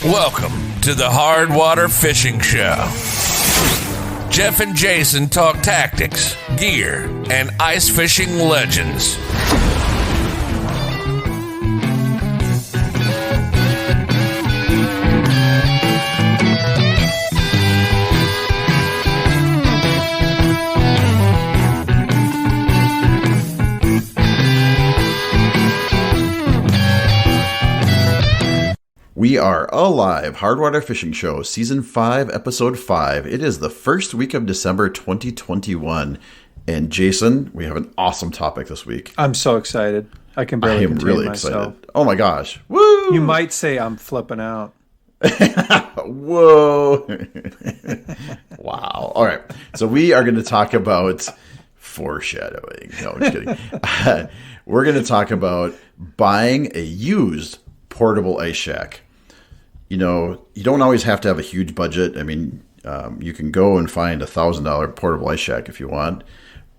Welcome to the Hardwater Fishing Show. Jeff and Jason talk tactics, gear, and ice fishing legends. We are alive. Hardwater Fishing Show, Season 5, Episode 5. It is the first week of December 2021. And Jason, we have an awesome topic this week. I'm so excited. I can barely contain really myself. Excited. Oh my gosh. Woo! You might say I'm flipping out. Whoa. Wow. All right. So we are going to talk about foreshadowing. No, I'm just kidding. We're going to talk about buying a used portable ice shack. You know, you don't always have to have a huge budget. I mean, you can go and find $1,000 portable ice shack if you want,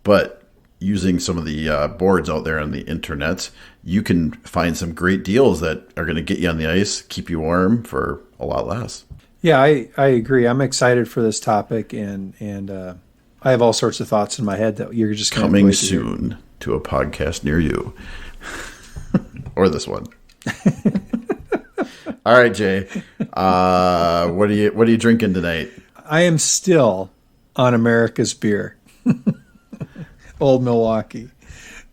but using some of the boards out there on the internet, you can find some great deals that are going to get you on the ice, keep you warm for a lot less. Yeah, I agree. I'm excited for this topic, and I have all sorts of thoughts in my head that you're just coming soon to a podcast near you, or this one. All right, Jay. What are you drinking tonight? I am still on America's beer, Old Milwaukee,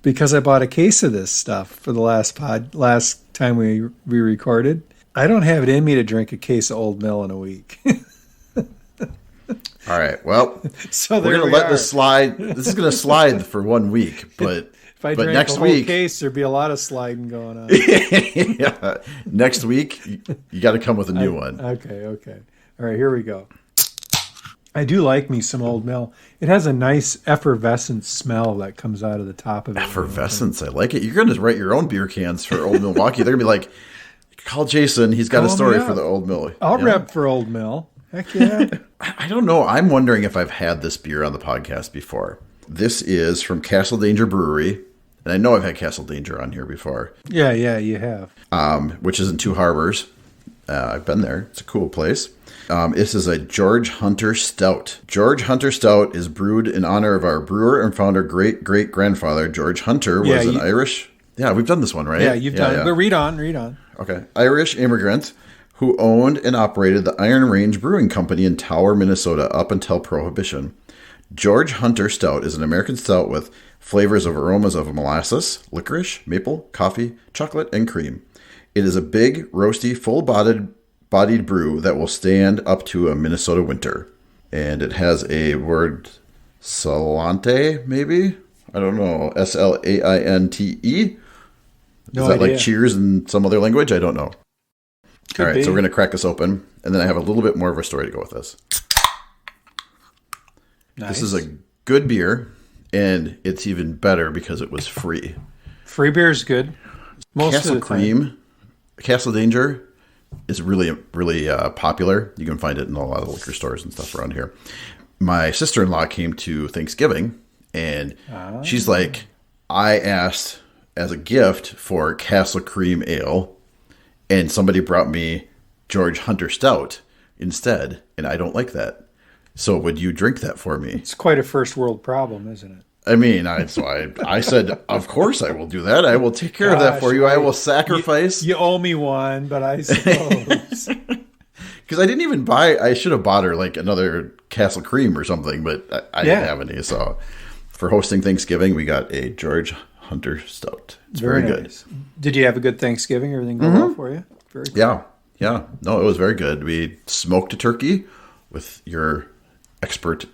because I bought a case of this stuff for the last time we recorded. I don't have it in me to drink a case of Old Mill in a week. All right. Well, so we're going to let this slide. This is going to slide for 1 week, but. If I drank next the whole week, case, there'd be a lot of sliding going on. Yeah. Next week, you got to come with a new one. Okay. All right, here we go. I do like me some Old Mill. It has a nice effervescent smell that comes out of the top of it. Effervescence, I like it. You're going to write your own beer cans for Old Milwaukee. They're going to be like, call Jason. He's got a story for the Old Mill. I'll rep for Old Mill. Heck yeah. I don't know. I'm wondering if I've had this beer on the podcast before. This is from Castle Danger Brewery. And I know I've had Castle Danger on here before. Yeah, you have. Which is in Two Harbors. I've been there. It's a cool place. This is a George Hunter Stout. George Hunter Stout is brewed in honor of our brewer and founder great-great-grandfather. George Hunter was an Irish... Yeah, we've done this one, right? Yeah, you've done it. But read on. Okay. Irish immigrant who owned and operated the Iron Range Brewing Company in Tower, Minnesota up until Prohibition. George Hunter Stout is an American stout with flavors of aromas of molasses, licorice, maple, coffee, chocolate, and cream. It is a big, roasty, full-bodied brew that will stand up to a Minnesota winter. And it has a word, salante, maybe? I don't know. S-L-A-I-N-T-E? Is that like cheers in some other language? I don't know. All right, so we're going to crack this open. And then I have a little bit more of a story to go with this. Nice. This is a good beer, and it's even better because it was free. Free beer is good. Castle Cream, Castle Danger is really, really popular. You can find it in a lot of liquor stores and stuff around here. My sister-in-law came to Thanksgiving, and she's like, I asked as a gift for Castle Cream Ale, and somebody brought me George Hunter Stout instead, and I don't like that. So would you drink that for me? It's quite a first world problem, isn't it? I mean, I said, of course I will do that. I will take care of that for you. I will sacrifice. You owe me one, but I suppose. Because I didn't even buy, I should have bought her like another Castle Cream or something, but I didn't have any. So for hosting Thanksgiving, we got a George Hunter Stout. It's very nice. Good. Did you have a good Thanksgiving? Everything go well for you? Very cool. Yeah. No, it was very good. We smoked a turkey with your expert,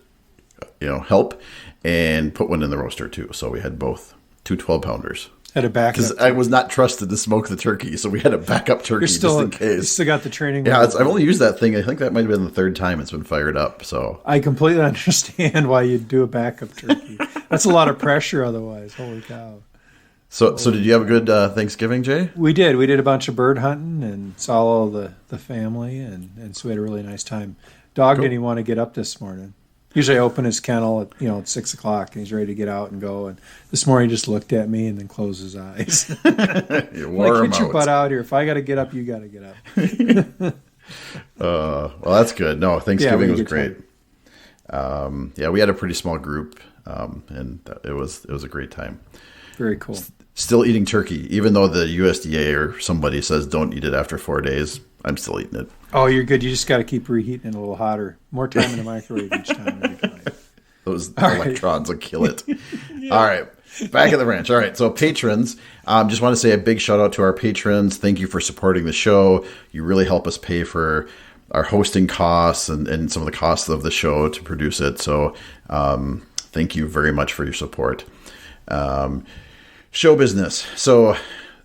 help, and put one in the roaster too. So we had both 2 12-pounders. Had a backup. Because I was not trusted to smoke the turkey, so we had a backup turkey just in case. You still got the training. Yeah, I've only used that thing. I think that might have been the 3rd time it's been fired up. So I completely understand why you'd do a backup turkey. That's a lot of pressure otherwise. Holy cow. So did you have a good Thanksgiving, Jay? We did. We did a bunch of bird hunting and saw all the family, and so we had a really nice time. Dog didn't even want to get up this morning. Usually I open his kennel at 6 o'clock and he's ready to get out and go. And this morning he just looked at me and then closed his eyes. You wore him get your out. butt out here. If I got to get up, you got to get up. Well, that's good. No, Thanksgiving was great. We had a pretty small group, and it was a great time. Very cool. Still eating turkey, even though the USDA or somebody says don't eat it after 4 days. I'm still eating it. Oh, you're good. You just got to keep reheating it a little hotter. More time in the microwave each time. You'll be fine. Those electrons will kill it. All right. Back at the ranch. All right. So patrons, just want to say a big shout out to our patrons. Thank you for supporting the show. You really help us pay for our hosting costs and some of the costs of the show to produce it. So thank you very much for your support. Show business. So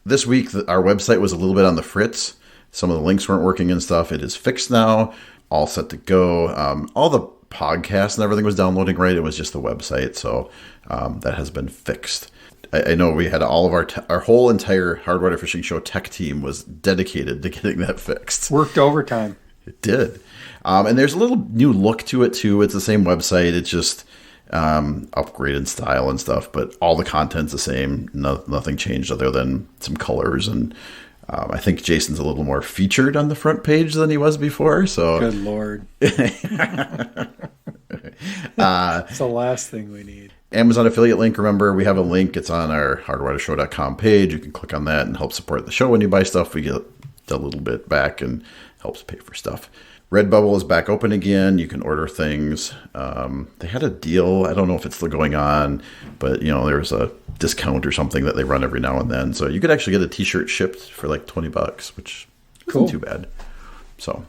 this week, our website was a little bit on the fritz. Some of the links weren't working and stuff. It is fixed now. All set to go. All the podcasts and everything was downloading right. It was just the website. So that has been fixed. I know we had all of our whole entire Hardwater Fishing Show tech team was dedicated to getting that fixed. Worked overtime. It did. And there's a little new look to it too. It's the same website. It's just upgraded style and stuff, but all the content's the same. Nothing changed other than some colors. And I think Jason's a little more featured on the front page than he was before. So good Lord. It's the last thing we need. Amazon affiliate link. Remember, we have a link. It's on our hardwatershow.com page. You can click on that and help support the show. When you buy stuff, we get a little bit back and helps pay for stuff. Redbubble is back open again. You can order things. They had a deal. I don't know if it's still going on, but there's a discount or something that they run every now and then. So you could actually get a t-shirt shipped for like $20, which isn't too bad. So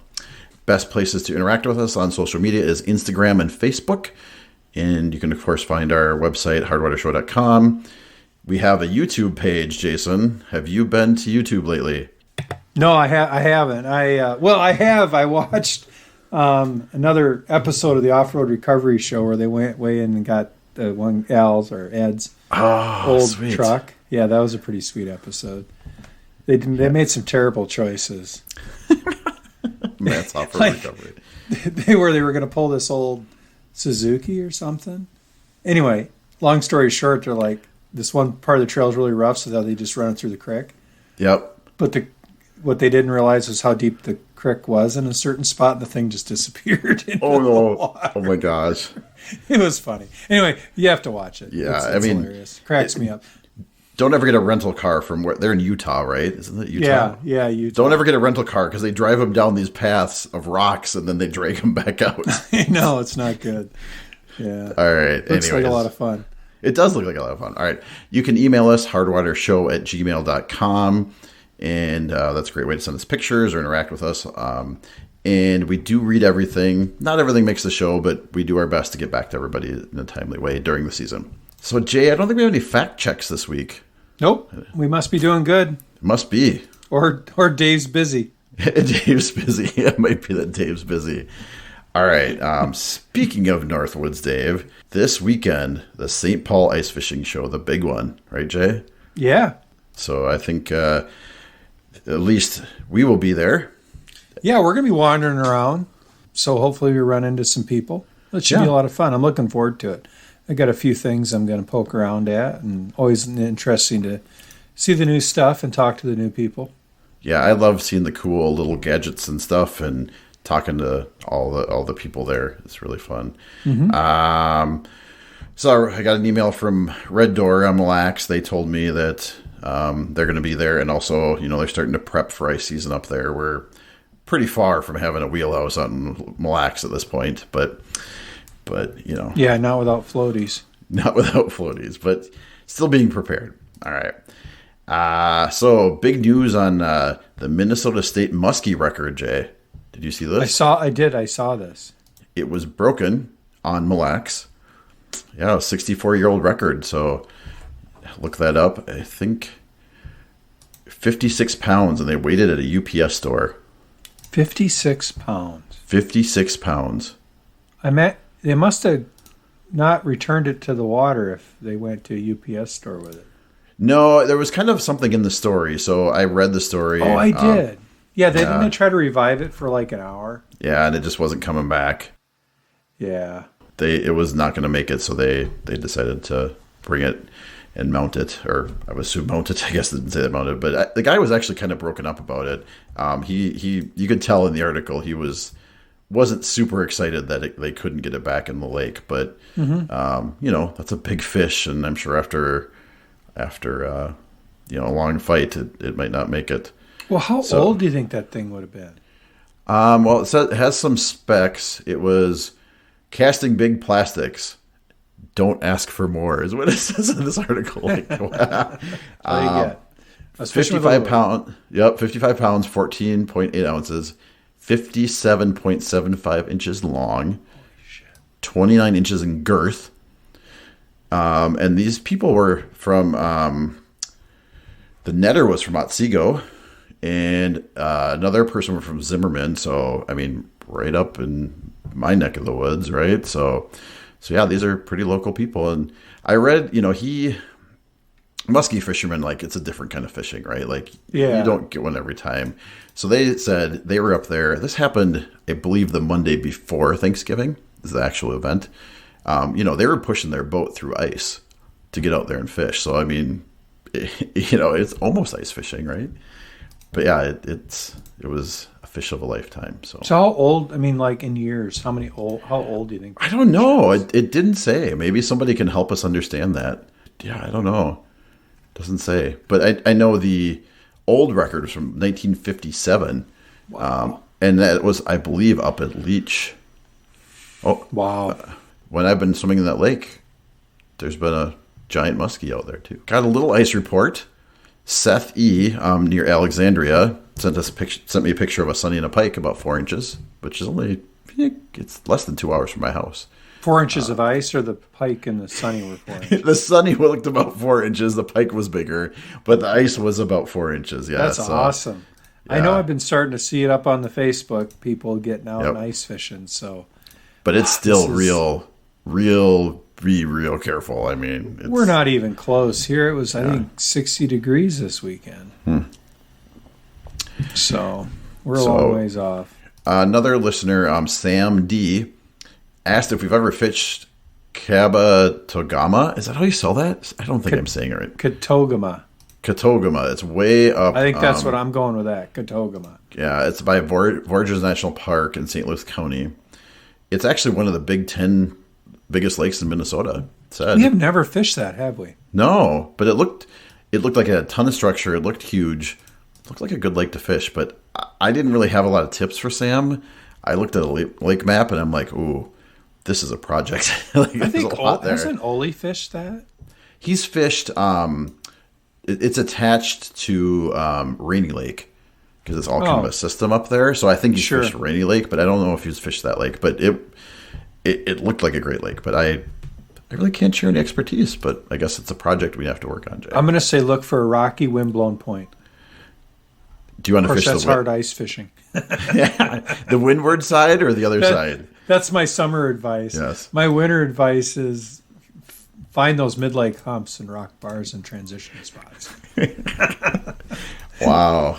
best places to interact with us on social media is Instagram and Facebook. And you can, of course, find our website, hardwatershow.com. We have a YouTube page, Jason. Have you been to YouTube lately? No, I haven't. I have. I watched another episode of the Off-Road Recovery Show where they went way in and got the one Ed's old sweet truck. Yeah, that was a pretty sweet episode. They made some terrible choices. Matt's Off-Road Recovery. They were going to pull this old Suzuki or something. Anyway, long story short, they're like, this one part of the trail is really rough, so they just run it through the creek. Yep. But what they didn't realize was how deep the creek was in a certain spot, and the thing just disappeared into the water. Oh my gosh. It was funny. Anyway, you have to watch it. Yeah, it's hilarious. Cracks me up. Don't ever get a rental car from where they're in Utah, right? Isn't it Utah? Yeah, Utah. Don't ever get a rental car because they drive them down these paths of rocks and then they drag them back out. No, it's not good. Yeah. All right. Looks like a lot of fun. It does look like a lot of fun. All right. You can email us, hardwatershow@gmail.com. And that's a great way to send us pictures or interact with us. And we do read everything. Not everything makes the show, but we do our best to get back to everybody in a timely way during the season. So, Jay, I don't think we have any fact checks this week. Nope. We must be doing good. Must be. Or Dave's busy. Dave's busy. It might be that Dave's busy. All right. Speaking of Northwoods, Dave, this weekend, the St. Paul Ice Fishing Show, the big one. Right, Jay? Yeah. So I think at least we will be there. Yeah, we're going to be wandering around. So hopefully we run into some people. It should be a lot of fun. I'm looking forward to it. I got a few things I'm going to poke around at, and always interesting to see the new stuff and talk to the new people. Yeah, I love seeing the cool little gadgets and stuff and talking to all the people there. It's really fun. Mm-hmm. So I got an email from Red Door on Mille Lacs. They told me that they're going to be there, and also, they're starting to prep for ice season up there. We're pretty far from having a wheelhouse on Mille Lacs at this point, but yeah, not without floaties. Not without floaties, but still being prepared. All right. So big news on the Minnesota State Muskie record, Jay. Did you see this? I did. I saw this. It was broken on Mille Lacs. Yeah, a 64-year-old record. So look that up. I think 56 pounds, and they weighed it at a UPS store. 56 pounds. 56 pounds. They must have not returned it to the water if they went to a UPS store with it. No, there was kind of something in the story. So I read the story. Oh, I did. Yeah, didn't try to revive it for like an hour? Yeah, and it just wasn't coming back. Yeah. It was not going to make it, so they decided to bring it and mount it, or I would assume mount it. I guess they didn't say that mount it, but the guy was actually kind of broken up about it. You could tell in the article he wasn't super excited that they couldn't get it back in the lake, but that's a big fish, and I'm sure after a long fight, it might not make it. Well, how old do you think that thing would have been? Well, it has some specs. It was casting big plastics. Don't ask for more is what it says in this article. Like, 55 pound. Yep, 55 pounds, 14.8 ounces, 57.75 inches long, holy shit, 29 inches in girth. And these people were from the netter was from Otsego, and another person was from Zimmerman. So I mean, right up in my neck of the woods, right? So yeah, these are pretty local people. And I read, muskie fishermen, like, it's a different kind of fishing, right? Like, you don't get one every time. So they said they were up there. This happened, I believe, the Monday before Thanksgiving is the actual event. They were pushing their boat through ice to get out there and fish. So, I mean, it's almost ice fishing, right? But yeah, it was a fish of a lifetime. So how old? I mean, like in years, how old do you think? I don't know. It didn't say. Maybe somebody can help us understand that. Yeah, I don't know. It doesn't say. But I know the old record was from 1957. Wow. And that was, I believe, up at Leech. Oh, wow. When I've been swimming in that lake, there's been a giant muskie out there too. Got a little ice report. Seth E. Near Alexandria sent me a picture of a sunny and a pike about 4 inches, which is it's less than 2 hours from my house. 4 inches of ice, or the pike and the sunny were 4 inches? The sunny looked about 4 inches. The pike was bigger, but the ice was about 4 inches. Yeah, that's awesome. Yeah. I know I've been starting to see it up on the Facebook, people getting out and ice fishing. So, but it's still real. Be real careful. I mean, we're not even close here. It was, I think, 60 degrees this weekend. So we're a long ways off. Another listener, Sam D, asked if we've ever fished Kabatogama. Is that how you spell that? I don't think I'm saying it right. Katogama. It's way up. I think that's what I'm going with, that Katogama. Yeah, it's by Voyageurs National Park in St. Louis County. It's actually one of the Big 10 biggest lakes in Minnesota. We have never fished that, have we? No, but it looked like it had a ton of structure. It looked huge. It looked like a good lake to fish, but I didn't really have a lot of tips for Sam. I looked at a lake map and I'm like, ooh, this is a project. I think hasn't Ole fished that? He's fished. It's attached to Rainy Lake because it's all kind of a system up there. So I think he's fished Rainy Lake, but I don't know if he's fished that lake. But it looked like a great lake, but I really can't share any expertise, but I guess it's a project we have to work on, Jay. I'm going to say look for a rocky, windblown point. Do you want to fish that's hard ice fishing. The windward side or the other side? That's my summer advice. Yes. My winter advice is find those mid-lake humps and rock bars and transition spots. Wow.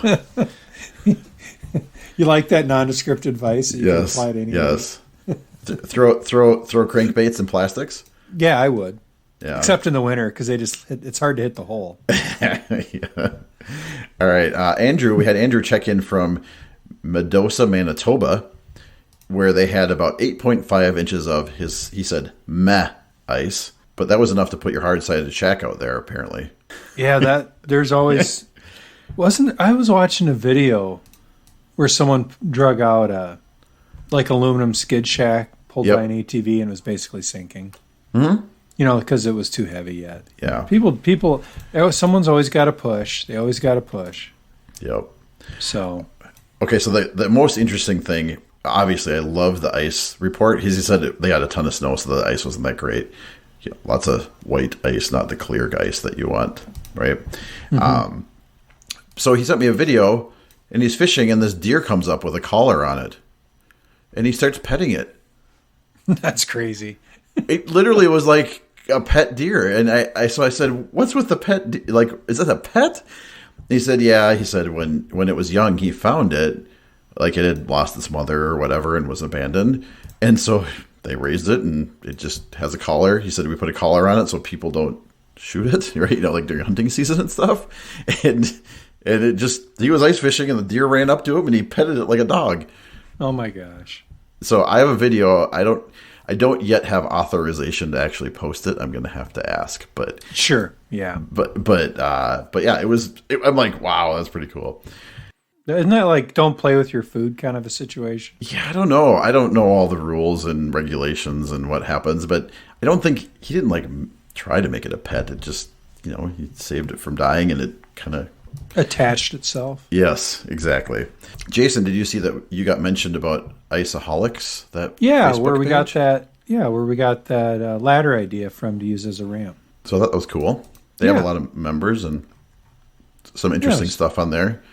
You like that nondescript advice? You can apply it anywhere. Yes. Throw crankbaits and plastics? Yeah, I would. Yeah. Except in the winter, because it's hard to hit the hole. Yeah. All right. Andrew, we had Andrew check in from Medosa, Manitoba, where they had about 8.5 inches of he said, meh ice. But that was enough to put your hard-sided shack out there, apparently. Yeah, there's always... I was watching a video where someone drug out a aluminum skid shack pulled by an ATV and was basically sinking. Mm-hmm. Because it was too heavy yet. Yeah. People, someone's always got to push. They always got to push. Yep. So. Okay, so the most interesting thing, obviously, I love the ice report. He said they had a ton of snow, so the ice wasn't that great. Lots of white ice, not the clear ice that you want, right? Mm-hmm. So he sent me a video, and he's fishing, and this deer comes up with a collar on it. And he starts petting it. That's crazy. It literally was like a pet deer. And I said, what's with the pet? Like, is that a pet? And he said, yeah. He said when it was young, he found it. Like it had lost its mother or whatever and was abandoned. And so they raised it and it just has a collar. He said we put a collar on it so people don't shoot it, right? Like during hunting season and stuff. And it just, he was ice fishing and the deer ran up to him and he petted it like a dog. Oh my gosh. So I have a video. I don't yet have authorization to actually post it. I'm going to have to ask, but sure. Yeah. But yeah, I'm like, wow, that's pretty cool. Isn't that like don't play with your food kind of a situation? Yeah, I don't know. I don't know all the rules and regulations and what happens, but I don't think he didn't like try to make it a pet. It just, he saved it from dying and it kind of attached itself. Yes, exactly. Jason, did you see that you got mentioned about Iceaholics? That yeah, Facebook where we page? got that. Yeah, where we got that ladder idea from to use as a ramp. So that was cool. They have a lot of members and some interesting stuff on there.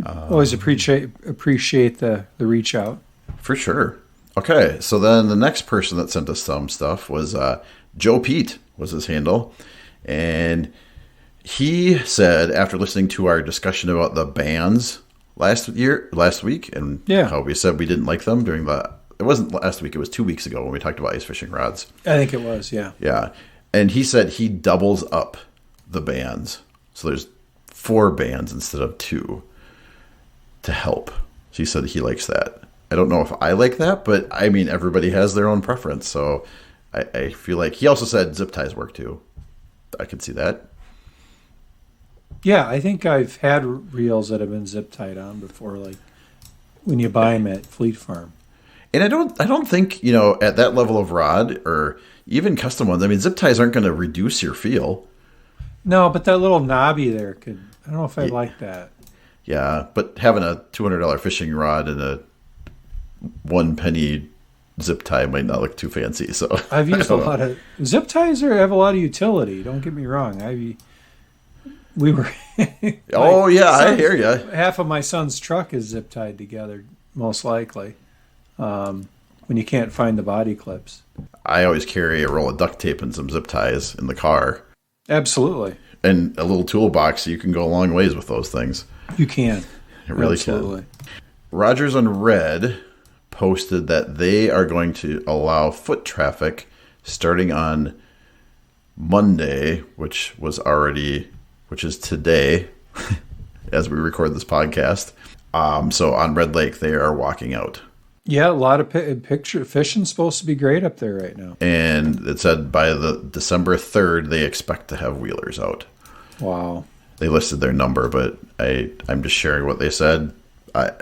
Always appreciate the reach out. For sure. Okay, so then the next person that sent us some stuff was Joe Pete was his handle. And he said, after listening to our discussion about the bands last week, and how we said we didn't like them it wasn't last week, it was 2 weeks ago when we talked about ice fishing rods. I think it was, yeah. Yeah. And he said he doubles up the bands. So there's 4 bands instead of 2 to help. So he said he likes that. I don't know if I like that, but I mean, everybody has their own preference. So I feel like he also said zip ties work too. I could see that. Yeah, I think I've had reels that have been zip tied on before, like when you buy them at Fleet Farm. And I don't think, at that level of rod or even custom ones, I mean, zip ties aren't going to reduce your feel. No, but that little knobby there I don't know if I like that. Yeah, but having a $200 fishing rod and a 1 penny zip tie might not look too fancy. So I've used a lot of zip ties. Have a lot of utility. Don't get me wrong. We were. I hear you. Half of my son's truck is zip tied together, most likely. When you can't find the body clips. I always carry a roll of duct tape and some zip ties in the car. Absolutely. And a little toolbox, so you can go a long ways with those things. You can. It really Absolutely. can. Rogers on Red posted that they are going to allow foot traffic starting on Monday, which is today, as we record this podcast. So on Red Lake, they are walking out. Yeah, a lot of picture fishing's supposed to be great up there right now. And it said by the December 3rd, they expect to have wheelers out. Wow. They listed their number, but I'm just sharing what they said. I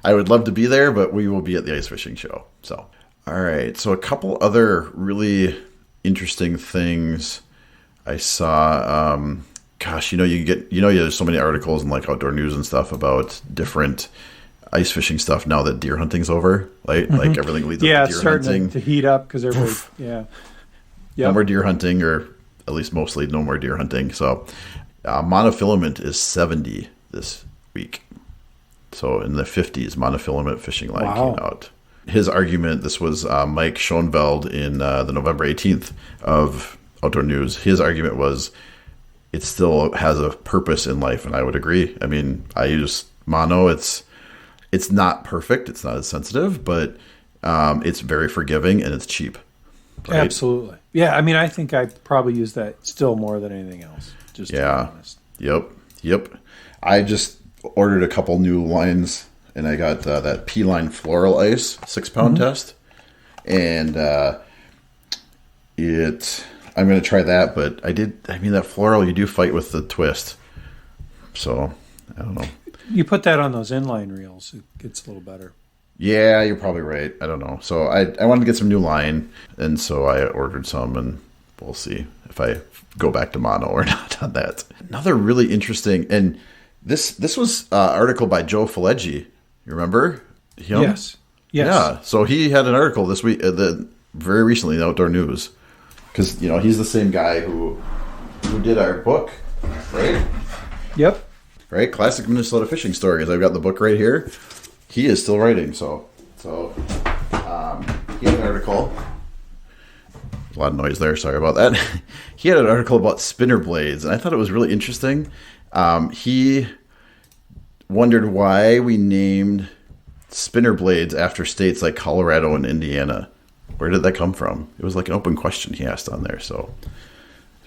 would love to be there, but we will be at the ice fishing show. So, all right. So a couple other really interesting things I saw. There's so many articles in like Outdoor News and stuff about different ice fishing stuff now that deer hunting's over. Like everything leads up to deer it's starting hunting. to heat up because everybody, Yep. No more deer hunting, or at least mostly no more deer hunting. So monofilament is 70 this week. So in the 50s, monofilament fishing line came out. His argument, this was Mike Schoenveld in the November 18th of Outdoor News. His argument was it still has a purpose in life, and I would agree. I mean, I use mono. It's not perfect. It's not as sensitive, but it's very forgiving and it's cheap. Right? Absolutely. Yeah, I mean, I think I probably use that still more than anything else, just to be honest. Yep. I just ordered a couple new lines, and I got that P-Line Floral Ice 6-pound test. And I'm going to try that, but that floral, you do fight with the twist. So, I don't know. You put that on those inline reels, it gets a little better. Yeah, you're probably right. I don't know. So I wanted to get some new line, and so I ordered some, and we'll see if I go back to mono or not on that. Another really interesting, and this was an article by Joe Fileggi. You remember him? Yes. Yeah. So he had an article this week, very recently in Outdoor News, because he's the same guy who did our book, right? Yep. Right, Classic Minnesota Fishing Stories. I've got the book right here. He is still writing, so he had an article. A lot of noise there. Sorry about that. He had an article about spinner blades, and I thought it was really interesting. He wondered why we named spinner blades after states like Colorado and Indiana. Where did that come from? It was like an open question he asked on there. So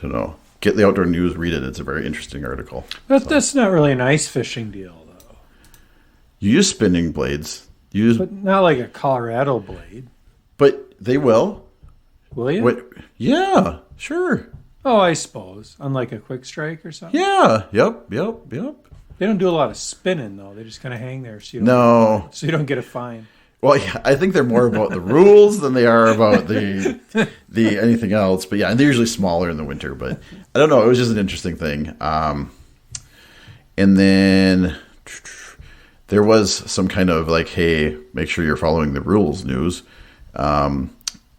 don't know. Get the Outdoor News, read it. It's a very interesting article. But that's not really an ice fishing deal, though. You use spinning blades. But not like a Colorado blade. But they will. Will you? Wait, yeah, sure. Oh, I suppose. Unlike a quick strike or something? Yeah, yep. They don't do a lot of spinning, though. They just kind of hang there so you don't get a fine. Well, yeah, I think they're more about the rules than they are about the anything else. But yeah, and they're usually smaller in the winter. But I don't know. It was just an interesting thing. And then there was some kind of like, hey, make sure you're following the rules news.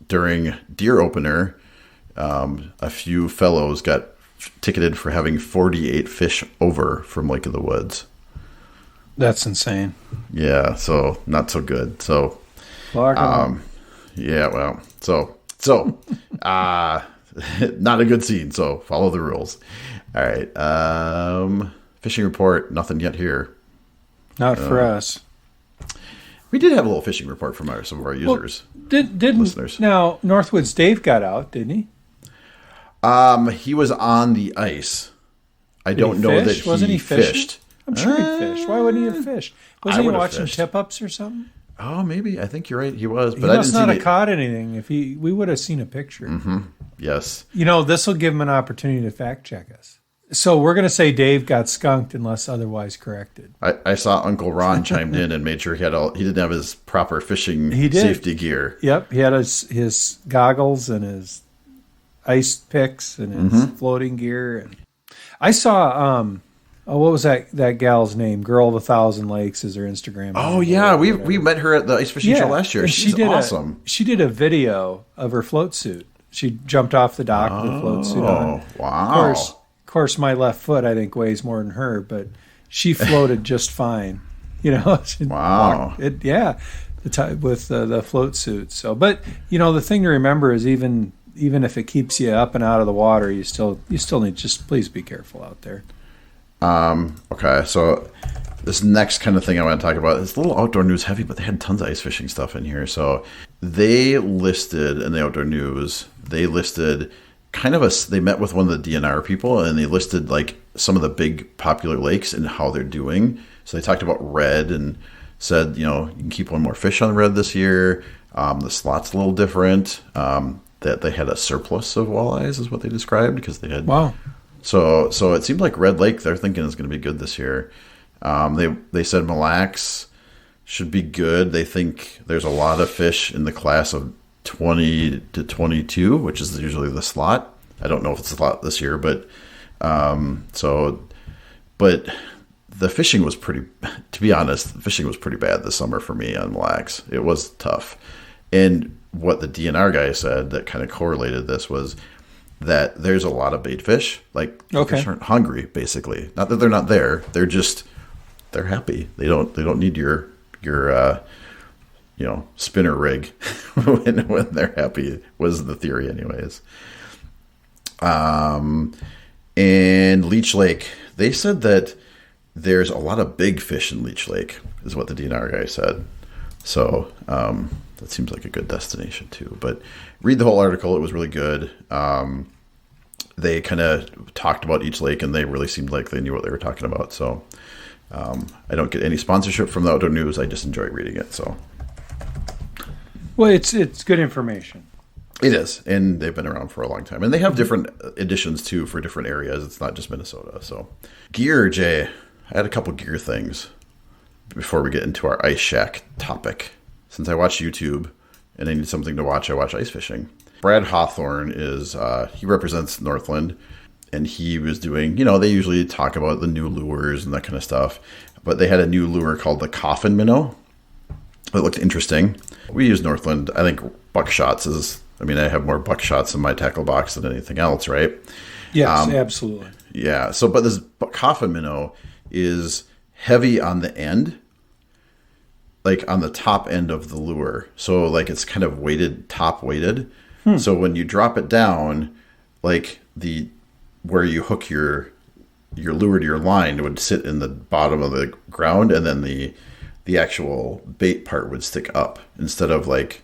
During deer opener, a few fellows got ticketed for having 48 fish over from Lake of the Woods. That's insane. Yeah, so not so good. So, yeah, well, so not a good scene. So follow the rules. All right. Fishing report. Nothing yet here. Not for us. We did have a little fishing report from some of our users. Didn't listeners. Now Northwoods Dave got out, didn't he? He was on the ice. I don't know that he Wasn't he fished. I'm sure he fished. Why wouldn't he have fished? Wasn't he watching fished. Tipups or something? Oh, maybe. I think you're right. He was, but He I must didn't not see have caught anything. We would have seen a picture. Mm-hmm. Yes. This will give him an opportunity to fact check us. So we're going to say Dave got skunked unless otherwise corrected. I saw Uncle Ron chimed in and made sure he didn't have his proper fishing safety gear. Yep, he had his goggles and his ice picks and his floating gear. And I saw what was that gal's name? Girl of 1,000 Lakes is her Instagram. Oh yeah, we met her at the ice fishing show last year. She's awesome. She did a video of her float suit. She jumped off the dock with a float suit on. Wow. Of course, my left foot I think weighs more than her, but she floated just fine. Wow. With the float suit. So, but the thing to remember is even if it keeps you up and out of the water, you still need just please be careful out there. Okay, so this next kind of thing I want to talk about is a little outdoor news heavy, but they had tons of ice fishing stuff in here. So they listed in the outdoor news, they met with one of the DNR people and they listed like some of the big popular lakes and how they're doing. So they talked about red and said, you can keep one more fish on red this year. The slot's a little different. That they had a surplus of walleyes is what they described because they had. Wow. So it seemed like Red Lake they're thinking is going to be good this year. They said Mille Lacs should be good. They think there's a lot of fish in the class of 20 to 22, which is usually the slot. I don't know if it's the slot this year, but the fishing was to be honest, the fishing was pretty bad this summer for me on Mille Lacs. It was tough. And what the DNR guy said that kind of correlated this was that there's a lot of bait fish. Like fish aren't hungry, basically. Not that they're not there. They're happy. They don't need your spinner rig when they're happy, was the theory anyways. And Leech Lake, they said that there's a lot of big fish in Leech Lake, is what the DNR guy said. So that seems like a good destination too. But read the whole article. It was really good. They kind of talked about each lake, and they really seemed like they knew what they were talking about. So I don't get any sponsorship from the Outdoor News. I just enjoy reading it. So, well, it's good information. It is, and they've been around for a long time, and they have different editions too for different areas. It's not just Minnesota. So, gear, Jay. I had a couple gear things before we get into our Ice Shack topic. Since I watch YouTube and I need something to watch, I watch ice fishing. Brad Hawthorne he represents Northland, and he was doing, they usually talk about the new lures and that kind of stuff, but they had a new lure called the Coffin Minnow. It looked interesting. We use Northland. I think buckshots I have more buckshots in my tackle box than anything else, right? Yes, absolutely. Yeah. So, but this Coffin Minnow is heavy on the end, like on the top end of the lure. So like it's kind of top weighted. So when you drop it down, like where you hook your lure to your line, it would sit in the bottom of the ground, and then the actual bait part would stick up instead of like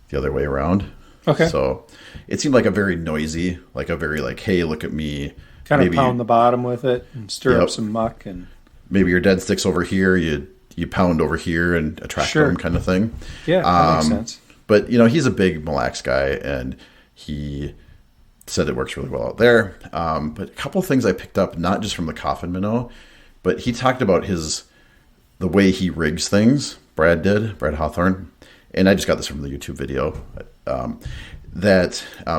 the other way around. Okay. So it seemed like a very noisy, like a very like, hey, look at me. Kind of Maybe pound the bottom with it and stir Yep. up some muck. And maybe your dead stick's over here, you pound over here and attract Sure. them kind of thing. Yeah, that makes sense. But, he's a big Mille Lacs guy, and he said it works really well out there. But a couple of things I picked up, not just from the coffin minnow, but he talked about the way he rigs things. Brad Hawthorne. And I just got this from the YouTube video.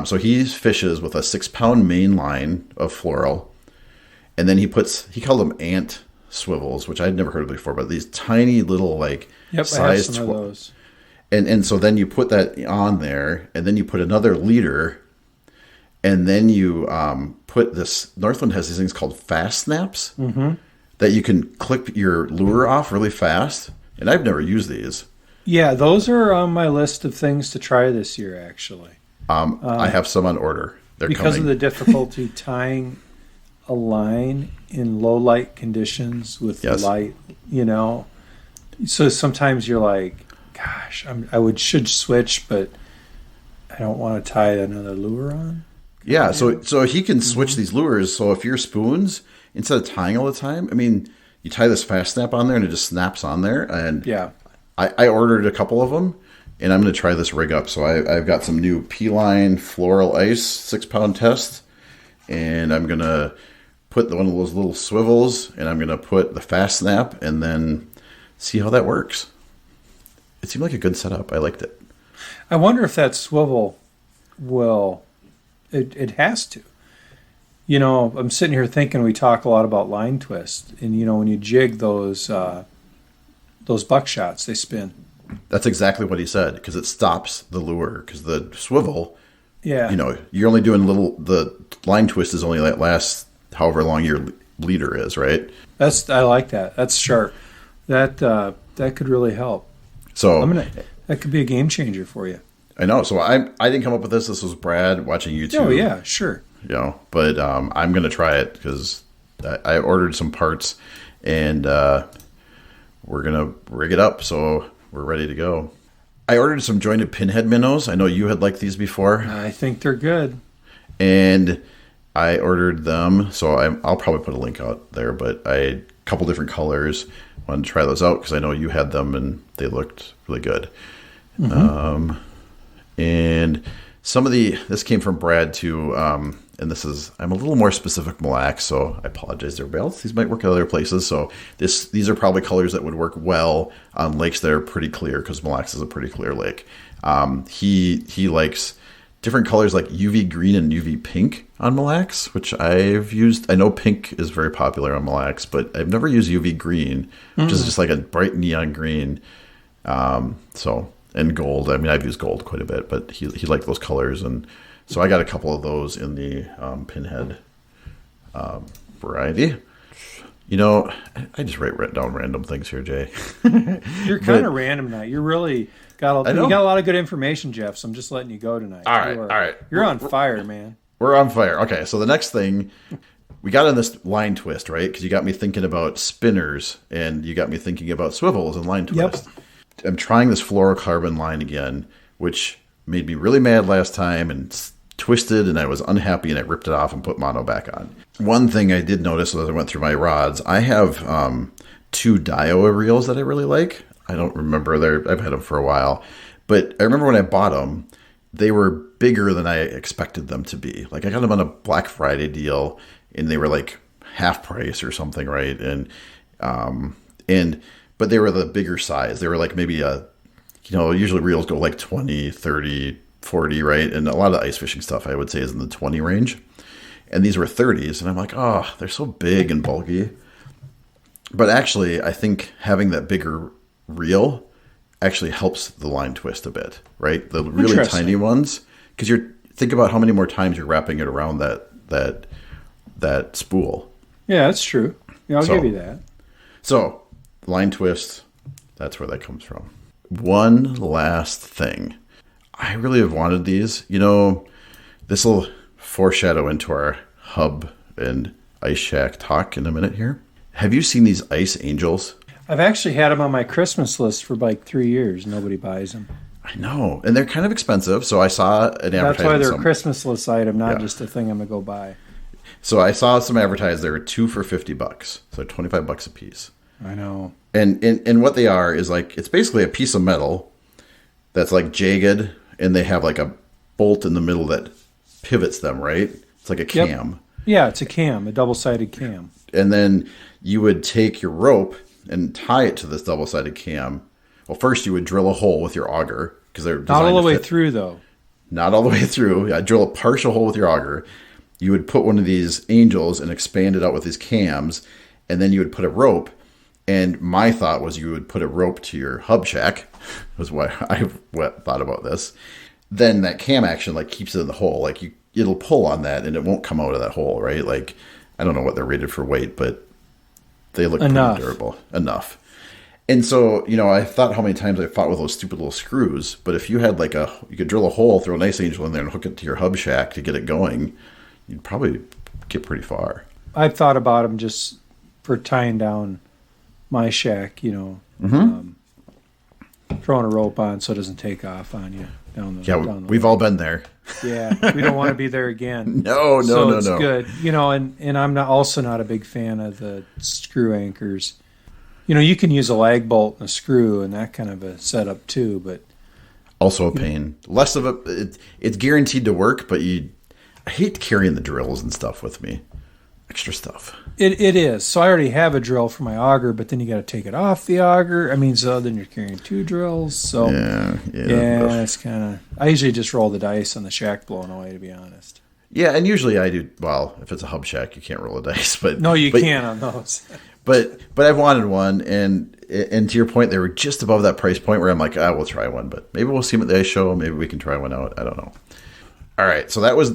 So he fishes with a 6-pound main line of floral. And then he called them ant swivels, which I'd never heard of before, but these tiny little Yep, I have sized some of those. And so then you put that on there, and then you put another leader, and then you put this. Northland has these things called fast snaps that you can clip your lure off really fast. And I've never used these. Yeah, those are on my list of things to try this year, actually. I have some on order. They're Because coming. of the difficulty tying a line in low light conditions with the Yes. light, So sometimes you're like, gosh, should switch, but I don't want to tie another lure on. Yeah, so he can switch these lures. So if your spoons, instead of tying all the time, you tie this fast snap on there and it just snaps on there. And Yeah. I ordered a couple of them, and I'm going to try this rig up. So I've got some new P-Line Floral Ice 6-pound test, and I'm going to put one of those little swivels, and I'm going to put the fast snap, and then see how that works. It seemed like a good setup. I liked it. I wonder if that swivel it has to. I'm sitting here thinking we talk a lot about line twist, and when you jig those buckshots, they spin. That's exactly what he said, because it stops the lure. Because the swivel, Yeah. you're only doing the line twist is only that lasts however long your leader is, right? I like that. That's sharp. That could really help. So That could be a game changer for you. I know. So I didn't come up with this. This was Brad watching YouTube. Oh yeah, sure. But I'm going to try it because I ordered some parts, and we're going to rig it up. So we're ready to go. I ordered some jointed pinhead minnows. I know you had liked these before. I think they're good. And I ordered them. So I'll probably put a link out there, but a couple different colors. Wanted to try those out because I know you had them and they looked really good. And some of this came from Brad too. And I'm a little more specific Mille Lacs, so I apologize there, Belts. These might work at other places. So these are probably colors that would work well on lakes that are pretty clear, because Mille Lacs is a pretty clear lake. He likes different colors like UV green and UV pink on Mille Lacs, which I've used. I know pink is very popular on Mille Lacs, but I've never used UV green, which is just like a bright neon green. And gold. I've used gold quite a bit, but he liked those colors, and so I got a couple of those in the pinhead variety. I just write down random things here, Jay. You're kind of random tonight. You really got a lot of good information, Jeff. So I'm just letting you go tonight. All right. You're on fire, man. We're on fire. Okay, so the next thing, we got in this line twist, right? Because you got me thinking about spinners, and you got me thinking about swivels and line twist. Yep. I'm trying this fluorocarbon line again, which made me really mad last time and twisted, and I was unhappy, and I ripped it off and put mono back on. One thing I did notice as I went through my rods, I have 2 Daiwa reels that I really like. I don't remember, I've had them for a while, but I remember when I bought them, they were bigger than I expected them to be. Like, I got them on a Black Friday deal, and they were like half price or something, right? But they were the bigger size. They were like maybe usually reels go like 20, 30, 40, right? And a lot of ice fishing stuff, I would say, is in the 20 range. And these were 30s. And I'm like, oh, they're so big and bulky. But actually, I think having that bigger reel actually helps the line twist a bit, right? The really tiny ones. Because think about how many more times you're wrapping it around that spool. Yeah, that's true. Yeah, I'll give you that. So, line twist, that's where that comes from. One last thing. I really have wanted these. This will foreshadow into our hub and ice shack talk in a minute here. Have you seen these ice angels? I've actually had them on my Christmas list for like 3 years. Nobody buys them. I know, and they're kind of expensive. So I saw an advertisement. That's why they're a Christmas list item, not just a thing I'm gonna go buy. So I saw some advertised. There were 2 for $50, so $25 a piece. I know. And what they are is like it's basically a piece of metal that's like jagged, and they have like a bolt in the middle that pivots them. Right? It's like a cam. Yep. Yeah, it's a cam, a double-sided cam. And then you would take your rope and tie it to this double-sided cam. Well, first you would drill a hole with your auger because they're not all the way through, though. Not all the way through. Yeah, drill a partial hole with your auger. You would put one of these angels and expand it out with these cams, and then you would put a rope. And my thought was you would put a rope to your hub shack. Was what I thought about this. Then that cam action like keeps it in the hole. Like it'll pull on that, and it won't come out of that hole, right? Like I don't know what they're rated for weight, but they look pretty durable enough. And so, I thought how many times I fought with those stupid little screws. But if you had you could drill a hole, throw a nice angel in there, and hook it to your hub shack to get it going, you'd probably get pretty far. I've thought about them just for tying down my shack, throwing a rope on so it doesn't take off on you down the we've all been there. Yeah, we don't want to be there again. No. It's good, and I'm also not a big fan of the screw anchors. You can use a lag bolt and a screw and that kind of a setup too, but also a pain. Less of it's guaranteed to work, but I hate carrying the drills and stuff with me. Extra stuff. It is. So I already have a drill for my auger, but then you got to take it off the auger. I mean, so then you're carrying 2 drills. So yeah, it's kind of. I usually just roll the dice on the shack blowing away, to be honest. Yeah, and usually I do. Well, if it's a hub shack, you can't roll the dice, but no, you can't on those. But I've wanted one, and to your point, they were just above that price point where I'm like, we'll try one, but maybe we'll see them at the ice show. Maybe we can try one out. I don't know. All right, so that was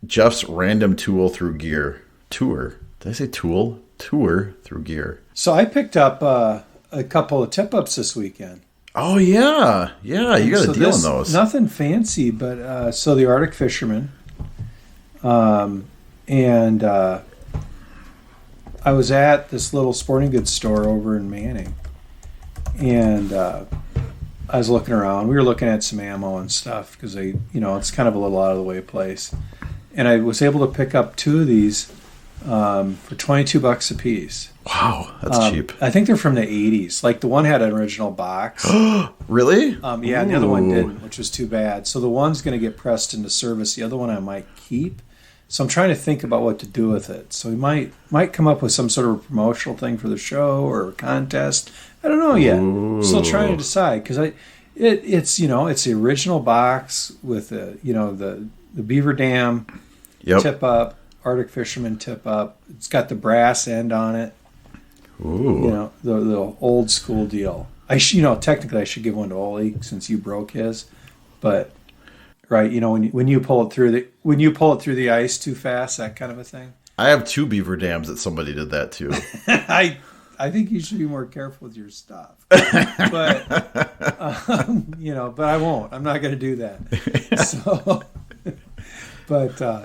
Jeff's random tool through gear tour. Did I say tool? Tour through gear. So I picked up a couple of Tipups this weekend. Oh yeah, you got a deal on those. Nothing fancy, but so the Arctic Fisherman, and I was at this little sporting goods store over in Manning, and I was looking around. We were looking at some ammo and stuff because it's kind of a little out of the way place, and I was able to pick up 2 of these for $22 a piece. Wow, that's cheap. I think they're from the 80s. Like the one had an original box. Really? Yeah, and the other one didn't, which was too bad. So the one's going to get pressed into service. The other one I might keep. So I'm trying to think about what to do with it. So we might come up with some sort of promotional thing for the show or a contest. I don't know yet. Ooh. Still trying to decide because it's the original box with the Beaver Dam tip up, Arctic Fisherman tip up. It's got the brass end on it. Ooh. The old school deal. Technically I should give one to Ollie since you broke his, but. Right, when you pull it through the ice too fast, that kind of a thing. I have 2 beaver dams that somebody did that too. I think you should be more careful with your stuff. But but I won't. I'm not going to do that.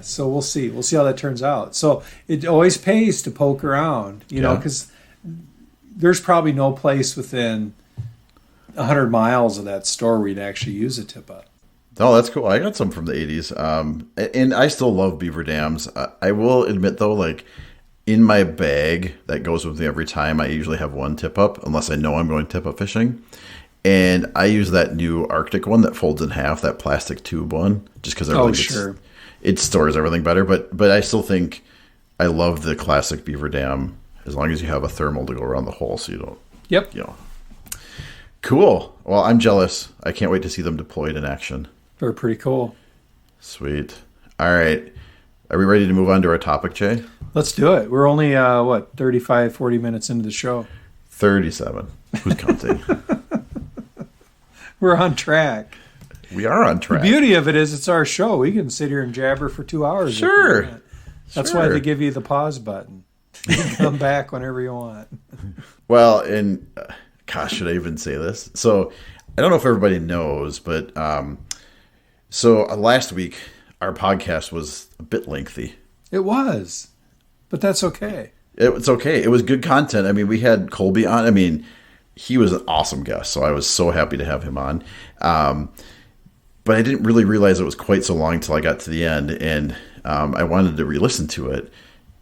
So we'll see. We'll see how that turns out. So it always pays to poke around, because there's probably no place within 100 miles of that store where you'd actually use a tip up. Oh, that's cool. I got some from the 80s. And I still love beaver dams. I will admit, though, in my bag that goes with me every time, I usually have 1 tip up, unless I know I'm going tip up fishing. And I use that new Arctic one that folds in half, that plastic tube one, just because it stores everything better. But I still think I love the classic beaver dam, as long as you have a thermal to go around the hole so you don't. Yep. Cool. Well, I'm jealous. I can't wait to see them deployed in action. They're pretty cool. Sweet. All right. Are we ready to move on to our topic, Jay? Let's do it. We're only, 35, 40 minutes into the show. 37. Who's counting? We're on track. We are on track. The beauty of it is it's our show. We can sit here and jabber for 2 hours. Sure. That's why they give you the pause button. You can come back whenever you want. Well, and gosh, should I even say this? So I don't know if everybody knows, but last week our podcast was a bit lengthy. It was, but that's okay. It's okay. It was good content. I mean, we had Colby on. I mean, he was an awesome guest. So I was so happy to have him on. But I didn't really realize it was quite so long until I got to the end, and I wanted to re-listen to it.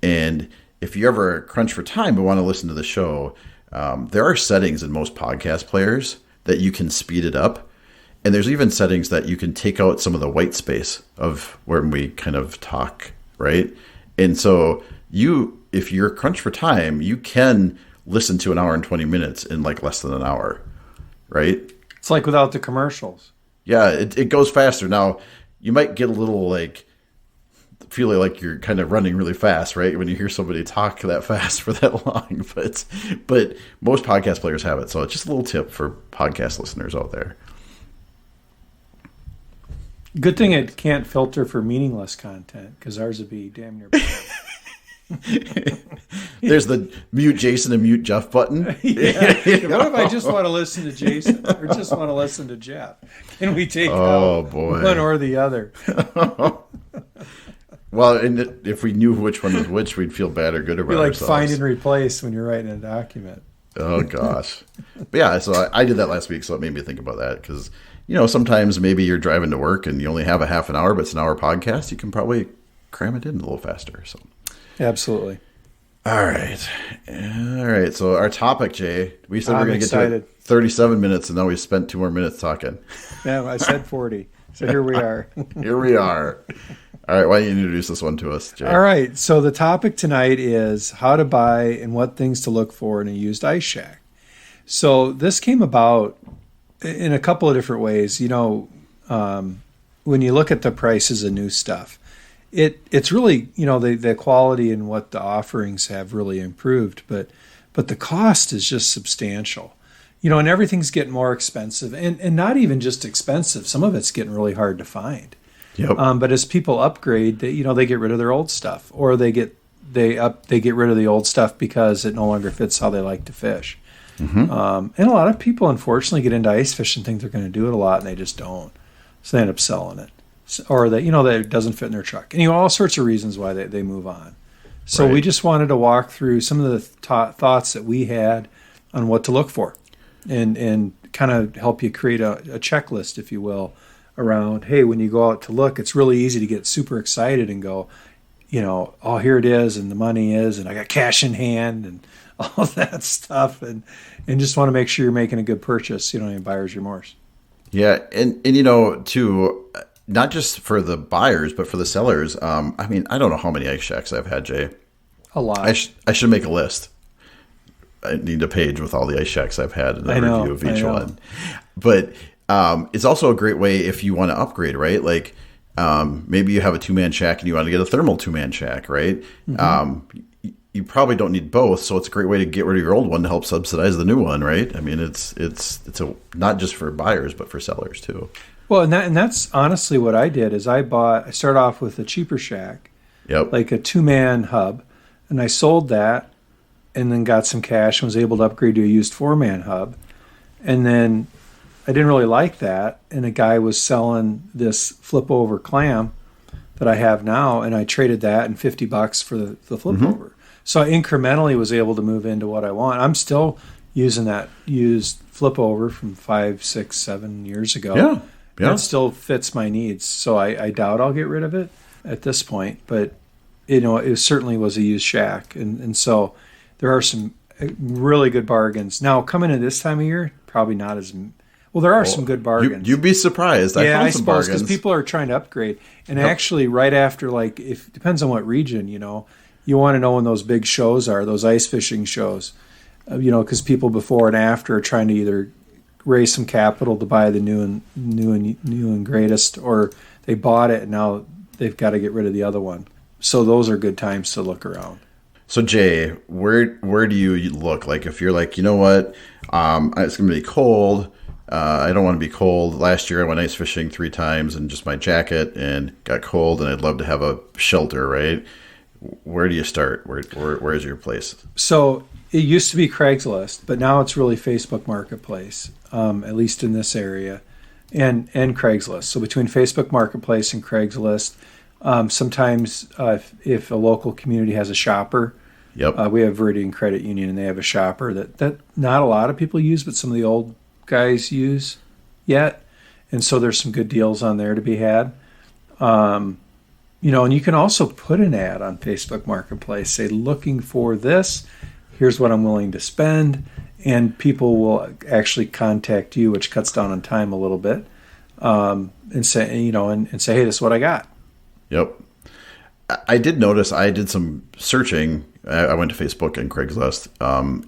And if you ever crunch for time but want to listen to the show, there are settings in most podcast players that you can speed it up. And there's even settings that you can take out some of the white space of where we kind of talk, right? And so if you're crunched for time, you can listen to an hour and 20 minutes in like less than an hour, right? It's like without the commercials. Yeah, it goes faster. Now, you might get a little like feeling like you're kind of running really fast, right? When you hear somebody talk that fast for that long. But most podcast players have it. So it's just a little tip for podcast listeners out there. Good thing it can't filter for meaningless content, because ours would be damn near bad. There's the mute Jason and mute Jeff button. Yeah. What if I just want to listen to Jason or just want to listen to Jeff? Can we take out one or the other? Well, and if we knew which one was which, we'd feel bad or good about ourselves. Like find and replace when you're writing a document. Oh, gosh. But yeah, so I did that last week, so it made me think about that because, sometimes maybe you're driving to work and you only have a half an hour, but it's an hour podcast. You can probably cram it in a little faster. So, absolutely. All right. So our topic, Jay, we said we're going to get to 37 minutes, and now we spent 2 more minutes talking. Yeah, I said 40. So here we are. Here we are. All right. Why don't you introduce this one to us, Jay? All right. So the topic tonight is how to buy and what things to look for in a used ice shack. So this came about in a couple of different ways. When you look at the prices of new stuff, it's really, the quality and what the offerings have really improved, but the cost is just substantial. And everything's getting more expensive, and not even just expensive. Some of it's getting really hard to find. Yep. But as people upgrade, they get rid of their old stuff, or they get rid of the old stuff because it no longer fits how they like to fish. Mm-hmm. And a lot of people, unfortunately, get into ice fishing and think they're going to do it a lot, and they just don't. So they end up selling it, or that it doesn't fit in their truck, and all sorts of reasons why they move on. So we just wanted to walk through some of the thoughts that we had on what to look for, and kind of help you create a checklist, if you will, around, hey, when you go out to look, it's really easy to get super excited and go, oh, here it is, and the money is, and I got cash in hand, and all that stuff, and just want to make sure you're making a good purchase. You don't have buyer's remorse. Yeah, and too, not just for the buyers, but for the sellers. I don't know how many ice shacks I've had, Jay. A lot. I should make a list. I need a page with all the ice shacks I've had and a review of each one. But it's also a great way if you want to upgrade, right? Like maybe you have a 2-man shack and you want to get a thermal 2-man shack, right? Mm-hmm. You probably don't need both, so it's a great way to get rid of your old one to help subsidize the new one, right? I mean, it's not just for buyers but for sellers too. Well, and that's honestly what I did. Is I started off with a cheaper shack, like a 2-man hub, and I sold that, and then got some cash and was able to upgrade to a used 4-man hub, and then I didn't really like that, and a guy was selling this flip over clam that I have now, and I traded that and $50 for the flip mm-hmm. over. So I incrementally was able to move into what I want. I'm still using that used flip over from 5, 6, 7 years ago. Yeah. It still fits my needs. So I doubt I'll get rid of it at this point. But, it certainly was a used shack. And so there are some really good bargains. Now, coming into this time of year, probably not as... Well, there are some good bargains. You'd be surprised. I found some bargains. Because people are trying to upgrade. And actually, right after, if depends on what region, you want to know when those big shows are, those ice fishing shows, because people before and after are trying to either raise some capital to buy the new and greatest, or they bought it and now they've got to get rid of the other one. So those are good times to look around. So Jay, where do you look? Like if you're like, you know what, it's going to be cold. I don't want to be cold. Last year I went ice fishing 3 times in just my jacket and got cold, and I'd love to have a shelter, right? Where do you start? Where is your place? So it used to be Craigslist, but now it's really Facebook Marketplace, at least in this area, and Craigslist. So between Facebook Marketplace and Craigslist, sometimes if a local community has a shopper, Yep. We have Viridian Credit Union, and they have a shopper that not a lot of people use, but some of the old guys use yet. And so there's some good deals on there to be had. And you can also put an ad on Facebook Marketplace, say, looking for this, here's what I'm willing to spend, and people will actually contact you, which cuts down on time a little bit, and say, and say, hey, this is what I got. Yep. I did notice, I did some searching. I went to Facebook and Craigslist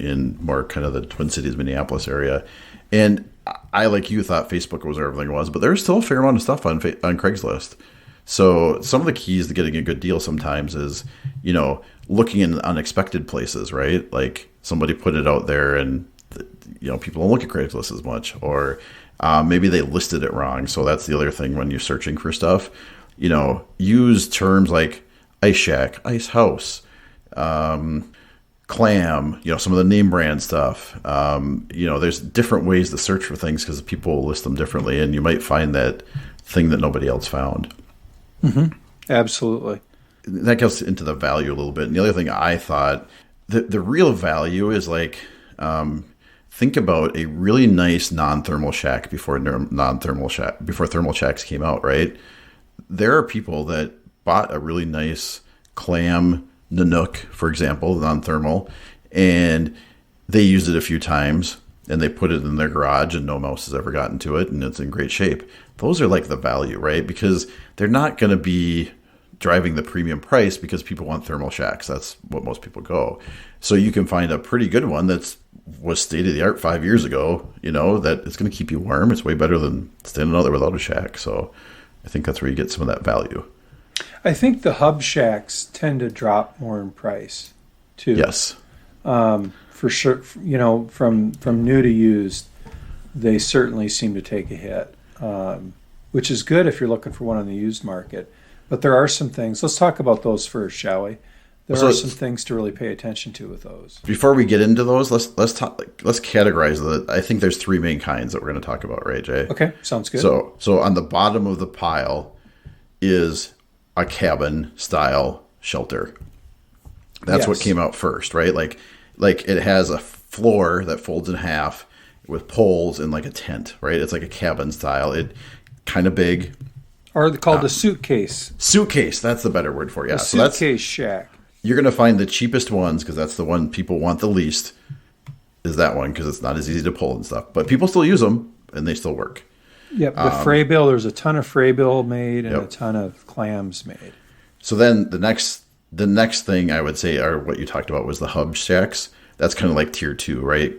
in more kind of the Twin Cities, Minneapolis area. And I, like you, thought Facebook was where everything was, but there's still a fair amount of stuff on Craigslist. So some of the keys to getting a good deal sometimes is, looking in unexpected places, right? Like somebody put it out there and, people don't look at Craigslist as much, or maybe they listed it wrong. So that's the other thing when you're searching for stuff. Use terms like Ice Shack, Ice House, Clam, some of the name brand stuff. There's different ways to search for things because people list them differently, and you might find that thing that nobody else found. Mm-hmm. Absolutely. That gets into the value a little bit. And the other thing I thought, the real value is like, think about a really nice non-thermal shack before thermal shacks came out, right? There are people that bought a really nice Clam Nanook, for example, non-thermal, and they used it a few times, and they put it in their garage, and no mouse has ever gotten to it, and it's in great shape. Those are like the value, right? Because they're not going to be driving the premium price because people want thermal shacks. That's what most people go. So you can find a pretty good one was state of the art 5 years ago, that it's going to keep you warm. It's way better than standing out there without a shack. So I think that's where you get some of that value. I think the hub shacks tend to drop more in price too. Yes. For sure. From new to used, they certainly seem to take a hit, which is good if you're looking for one on the used market. But there are some things. Let's talk about those first, shall we? There are some things to really pay attention to with those. Before we get into those, let's categorize I think there's three main kinds that we're going to talk about, right, Jay? Okay, sounds good. So on the bottom of the pile is a cabin style shelter. That's what came out first, right? Like it has a floor that folds in half with poles and like a tent, right? It's like a cabin style. It kind of big. Or called a suitcase. Suitcase, that's the better word for it. Yeah. So suitcase shack. You're going to find the cheapest ones because that's the one people want the least. Is that one because it's not as easy to pull and stuff, but people still use them and they still work. Yep. The fray bill. There's a ton of fray bill made and a ton of clams made. So then the next thing I would say are what you talked about was the hub shacks. That's kind of like tier 2, right?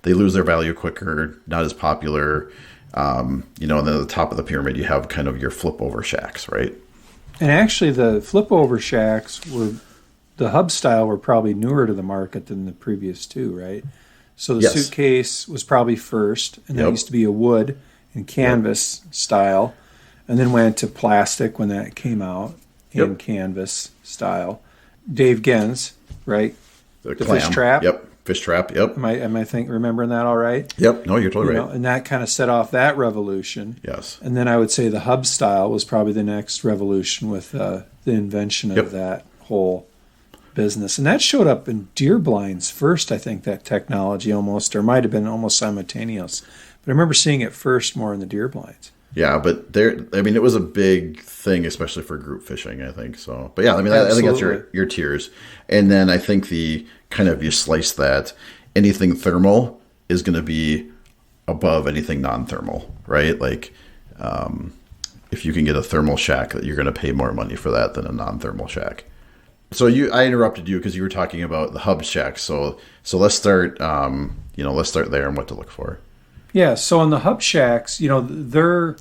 They lose their value quicker, not as popular. And then at the top of the pyramid, you have kind of your flip over shacks, right? And actually, the flip over shacks the hub style were probably newer to the market than the previous two, right? So the suitcase was probably first, and that used to be a wood and canvas style, and then went to plastic when that came out in canvas style. Dave Gens, right? The Clam. fish trap. Yep. Fish trap. Yep. Am I remembering that all right? Yep. No, you're totally right. And that kind of set off that revolution. Yes. And then I would say the hub style was probably the next revolution with the invention of that whole business. And that showed up in deer blinds first, I think, that technology almost, or might have been almost simultaneous. But I remember seeing it first more in the deer blinds. Yeah, but it was a big thing, especially for group fishing, I think. So, but yeah, I think that's your tiers. And then I think you slice that, anything thermal is going to be above anything non-thermal, right? Like, if you can get a thermal shack, you're going to pay more money for that than a non-thermal shack. So I interrupted you because you were talking about the hub shacks. So let's start, let's start there and what to look for. Yeah. So in the hub shacks, they're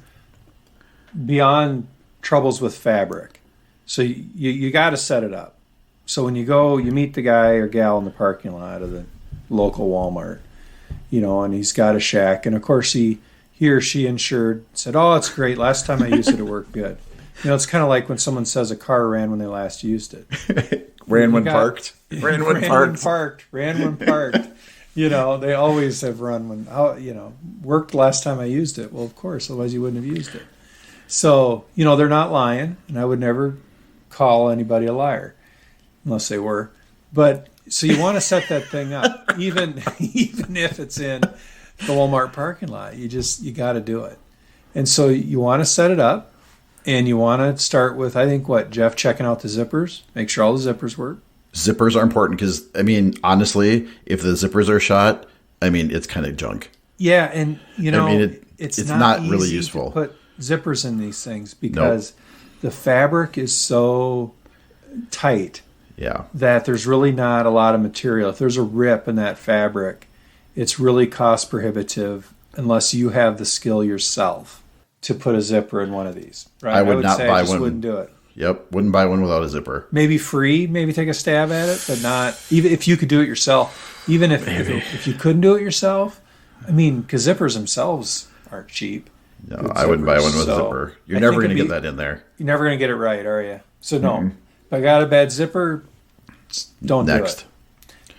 beyond troubles with fabric. So you got to set it up. So when you go, you meet the guy or gal in the parking lot of the local Walmart, and he's got a shack. And of course he or she insured, said, "Oh, it's great. Last time I used it, it worked good." It's kind of like when someone says a car ran when they last used it. Ran when parked. Ran when parked. They always have run when, worked last time I used it. Well, of course, otherwise you wouldn't have used it. So, they're not lying, and I would never call anybody a liar unless they were. But So you want to set that thing up, even if it's in the Walmart parking lot. You got to do it. And so you want to set it up, and you want to start with, I think, Jeff, checking out the zippers, make sure all the zippers work. Zippers are important because, I mean, honestly, if the zippers are shot, I mean, it's kind of junk. Yeah, and it's not easy really useful to put zippers in these things because the fabric is so tight. Yeah. That there's really not a lot of material. If there's a rip in that fabric, it's really cost prohibitive unless you have the skill yourself to put a zipper in one of these. Right? I would not say buy I just one. Wouldn't do it. Yep, wouldn't buy one without a zipper. Maybe take a stab at it, but not even if you could do it yourself. Even if you couldn't do it yourself, I mean, because zippers themselves aren't cheap. No, I wouldn't buy one with a zipper. You're never going to get that in there. You're never going to get it right, are you? So no. Mm-hmm. If I got a bad zipper, don't do it.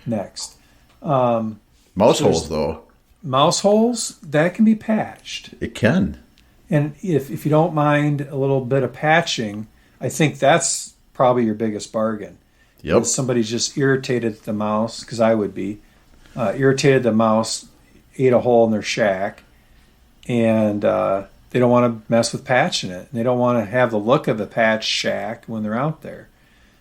Next. Mouse holes, though. Mouse holes, that can be patched. It can. And if you don't mind a little bit of patching, I think that's probably your biggest bargain. Yep. If somebody's just irritated at the mouse, because I would be. Irritated the mouse, ate a hole in their shack, and they don't want to mess with patching it. And they don't want to have the look of a patched shack when they're out there.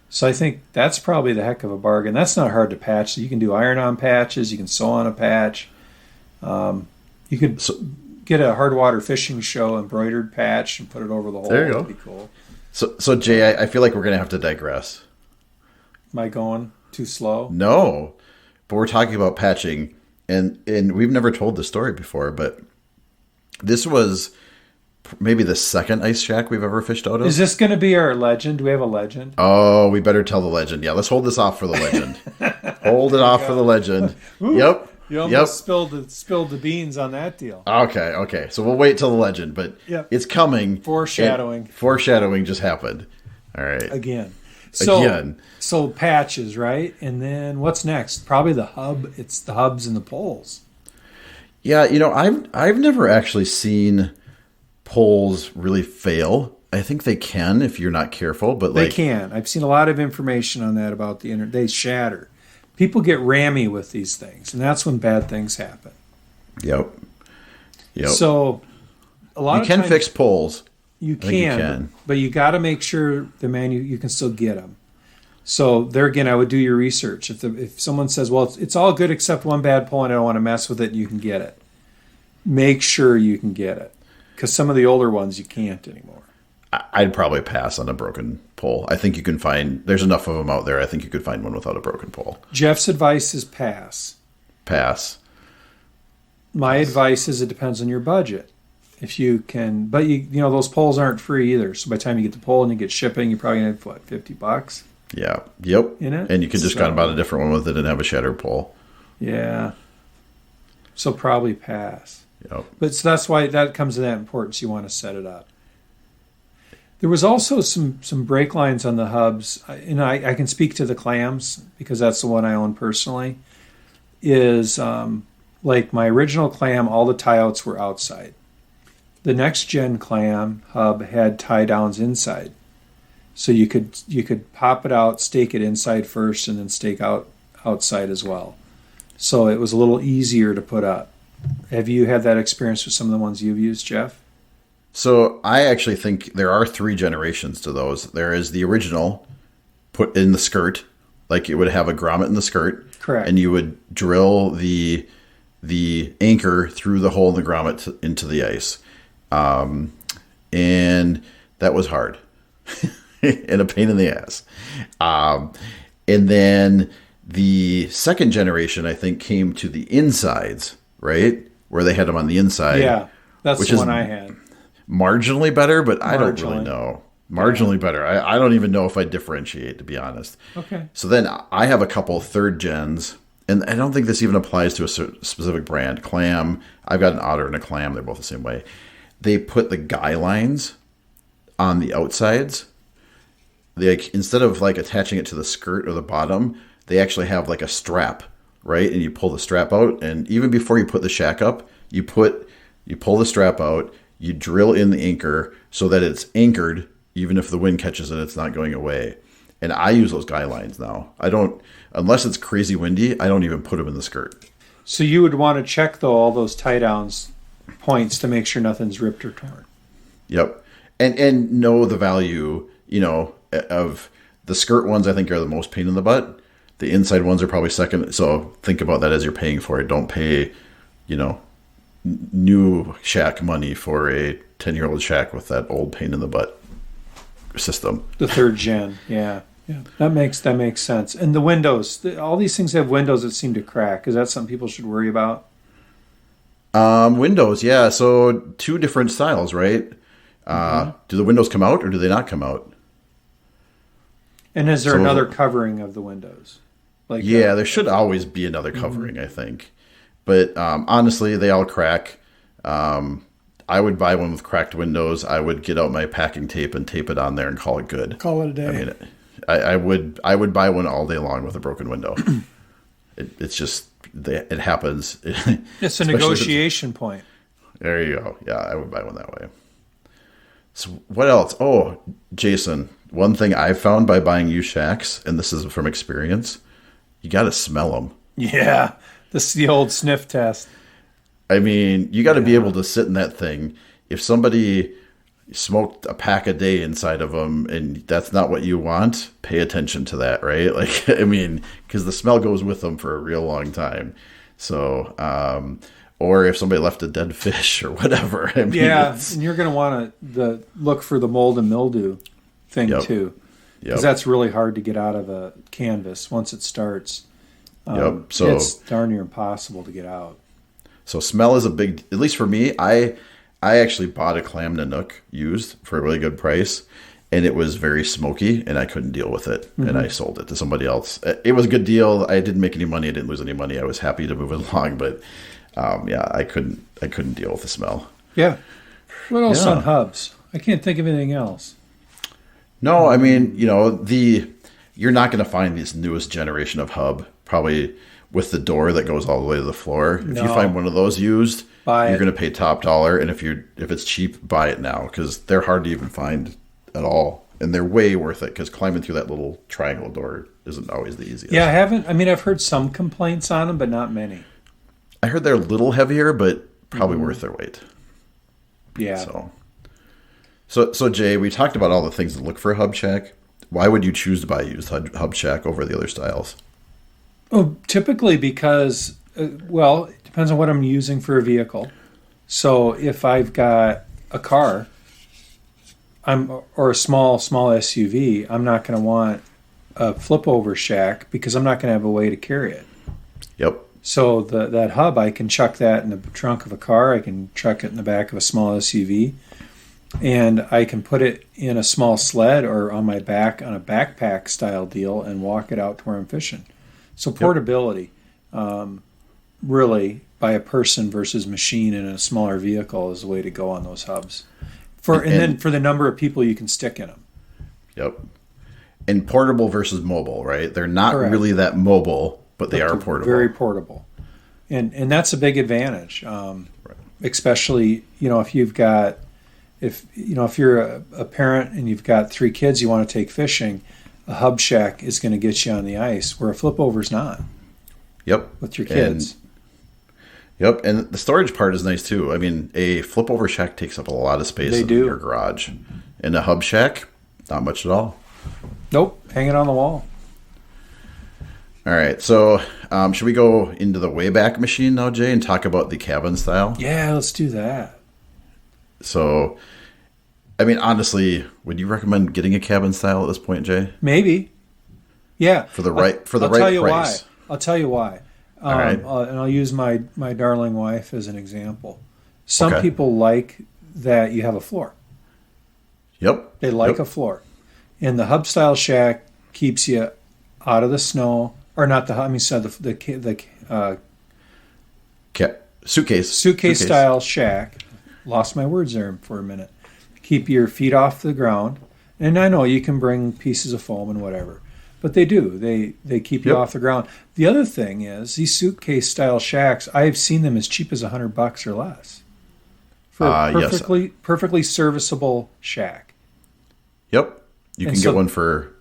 So I think that's probably the heck of a bargain. That's not hard to patch. So you can do iron-on patches. You can sew on a patch. You could get a Hardwater Fishing Show embroidered patch and put it over the hole. There you go. That'd be cool. So Jay, I feel like we're going to have to digress. Am I going too slow? No, but we're talking about patching, and we've never told this story before, but this was maybe the second ice shack we've ever fished out of. Is this going to be our legend? Do we have a legend? Oh, we better tell the legend. Yeah, let's hold this off for the legend. Hold it off for the legend. Ooh, yep. You almost spilled the beans on that deal. Okay. So we'll wait till the legend, but it's coming. Foreshadowing just happened. All right. Again. So patches, right? And then what's next? Probably the hub. It's the hubs and the poles. Yeah, I've never actually seen poles really fail. I think they can if you're not careful, but they can. I've seen a lot of information on that about the internet. They shatter. People get rammy with these things, and that's when bad things happen. Yep. So a lot of times fix poles. You can, but you got to make sure you can still get them. So there again, I would do your research. If someone says, "Well, it's all good except one bad pole, and I don't want to mess with it," you can get it. Make sure you can get it, because some of the older ones you can't anymore. I'd probably pass on a broken pole. I think you can there's enough of them out there. I think you could find one without a broken pole. Jeff's advice is pass. Pass. My advice is it depends on your budget. If you can, but those poles aren't free either. So by the time you get the pole and you get shipping, you're probably going to have $50. Yeah. Yep. In it? And you could just go about a different one with it and have a shattered pole. Yeah. So probably pass. Yep. But so that's why that comes to that importance. You want to set it up. There was also some brake lines on the hubs, and I can speak to the clams because that's the one I own personally. Is like my original clam, all the tie outs were outside. The next gen clam hub had tie downs inside, so you could pop it out, stake it inside first, and then stake outside as well. So it was a little easier to put up. Have you had that experience with some of the ones you've used, Jeff? So I actually think there are 3 generations to those. There is the original, put in the skirt, like it would have a grommet in the skirt. Correct. And you would drill the anchor through the hole in the grommet into the ice. And that was hard and a pain in the ass. And then the second generation, I think, came to the insides, right? Where they had them on the inside. Yeah, that's the one I had. Marginally better, but I don't really know. Marginally better. I don't even know if I differentiate, to be honest. Okay. So then I have a couple third gens, and I don't think this even applies to a specific brand. Clam, I've got an otter and a clam. They're both the same way. They put the guy lines on the outsides. They instead of attaching it to the skirt or the bottom, they actually have a strap, right? And you pull the strap out, and even before you put the shack up, you pull the strap out. You drill in the anchor so that it's anchored, even if the wind catches it, it's not going away. And I use those guy lines now. I don't, unless it's crazy windy, I don't even put them in the skirt. So you would want to check, though, all those tie downs points to make sure nothing's ripped or torn. Yep. And know the value, of the skirt ones. I think are the most pain in the butt. The inside ones are probably second. So think about that as you're paying for it. Don't pay, new shack money for a 10-year-old shack with that old pain in the butt system. The third gen. Yeah. That makes sense. And the windows, all these things have windows that seem to crack. Is that something people should worry about? Windows, yeah. So 2 different styles, right? Do the windows come out or do they not come out? And is there another covering of the windows? There should always be another covering, I think. But honestly, they all crack. I would buy one with cracked windows. I would get out my packing tape and tape it on there and call it good. Call it a day. I mean, I would buy one all day long with a broken window. It's just it happens. It's a negotiation point. There you go. Yeah, I would buy one that way. So what else? Oh, Jason, one thing I found by buying used shacks, and this is from experience, you got to smell them. Yeah, this is the old sniff test. I mean, you got to be able to sit in that thing. If somebody smoked a pack a day inside of them and that's not what you want, pay attention to that, right? Because the smell goes with them for a real long time. So, or if somebody left a dead fish or whatever. And you're going to want to look for the mold and mildew thing too. Because that's really hard to get out of a canvas once it starts. So it's darn near impossible to get out. So smell is a big, at least for me. I actually bought a clam Nanook used for a really good price, and it was very smoky, and I couldn't deal with it, and I sold it to somebody else. It was a good deal. I didn't make any money. I didn't lose any money. I was happy to move it along, but I couldn't deal with the smell. Yeah. What else on hubs? I can't think of anything else. No, I mean, you're not going to find this newest generation of hub probably with the door that goes all the way to the floor. If you find one of those used, you're going to pay top dollar. And if it's cheap, buy it now because they're hard to even find at all. And they're way worth it because climbing through that little triangle door isn't always the easiest. Yeah, I've heard some complaints on them, but not many. I heard they're a little heavier, but probably worth their weight. Yeah. So Jay, we talked about all the things to look for a hub shack. Why would you choose to buy a used hub shack over the other styles? Oh, typically because, it depends on what I'm using for a vehicle. So if I've got a car, or a small SUV, I'm not going to want a flip over shack because I'm not going to have a way to carry it. Yep. So that hub, I can chuck that in the trunk of a car. I can chuck it in the back of a small SUV. And I can put it in a small sled or on my back on a backpack style deal and walk it out to where I'm fishing. So portability, really, by a person versus machine in a smaller vehicle is the way to go on those hubs. And then for the number of people you can stick in them. Yep. And portable versus mobile, right? They're not really that mobile, but they are portable. Very portable. And that's a big advantage, especially, if you've got, if you're a parent and you've got 3 kids you want to take fishing, a hub shack is going to get you on the ice where a flip over's not. Yep. With your kids. And the storage part is nice too. I mean, a flip over shack takes up a lot of space in your garage. And a hub shack, not much at all. Nope. Hang it on the wall. All right. So should we go into the Wayback Machine now, Jay, and talk about the cabin style? Yeah, let's do that. So, I mean, honestly, would you recommend getting a cabin style at this point, Jay? Maybe. Yeah. For the right price. I'll tell you why. All right. And I'll use my darling wife as an example. Some people like that you have a floor. Yep. They like a floor. And the hub style shack keeps you out of the snow, or not the hub. I mean, so the suitcase style shack. Lost my words there for a minute. Keep your feet off the ground. And I know you can bring pieces of foam and whatever, but they do. They keep you off the ground. The other thing is these suitcase style shacks, I've seen them as cheap as $100 or less for a perfectly serviceable shack. Yep. You can get one for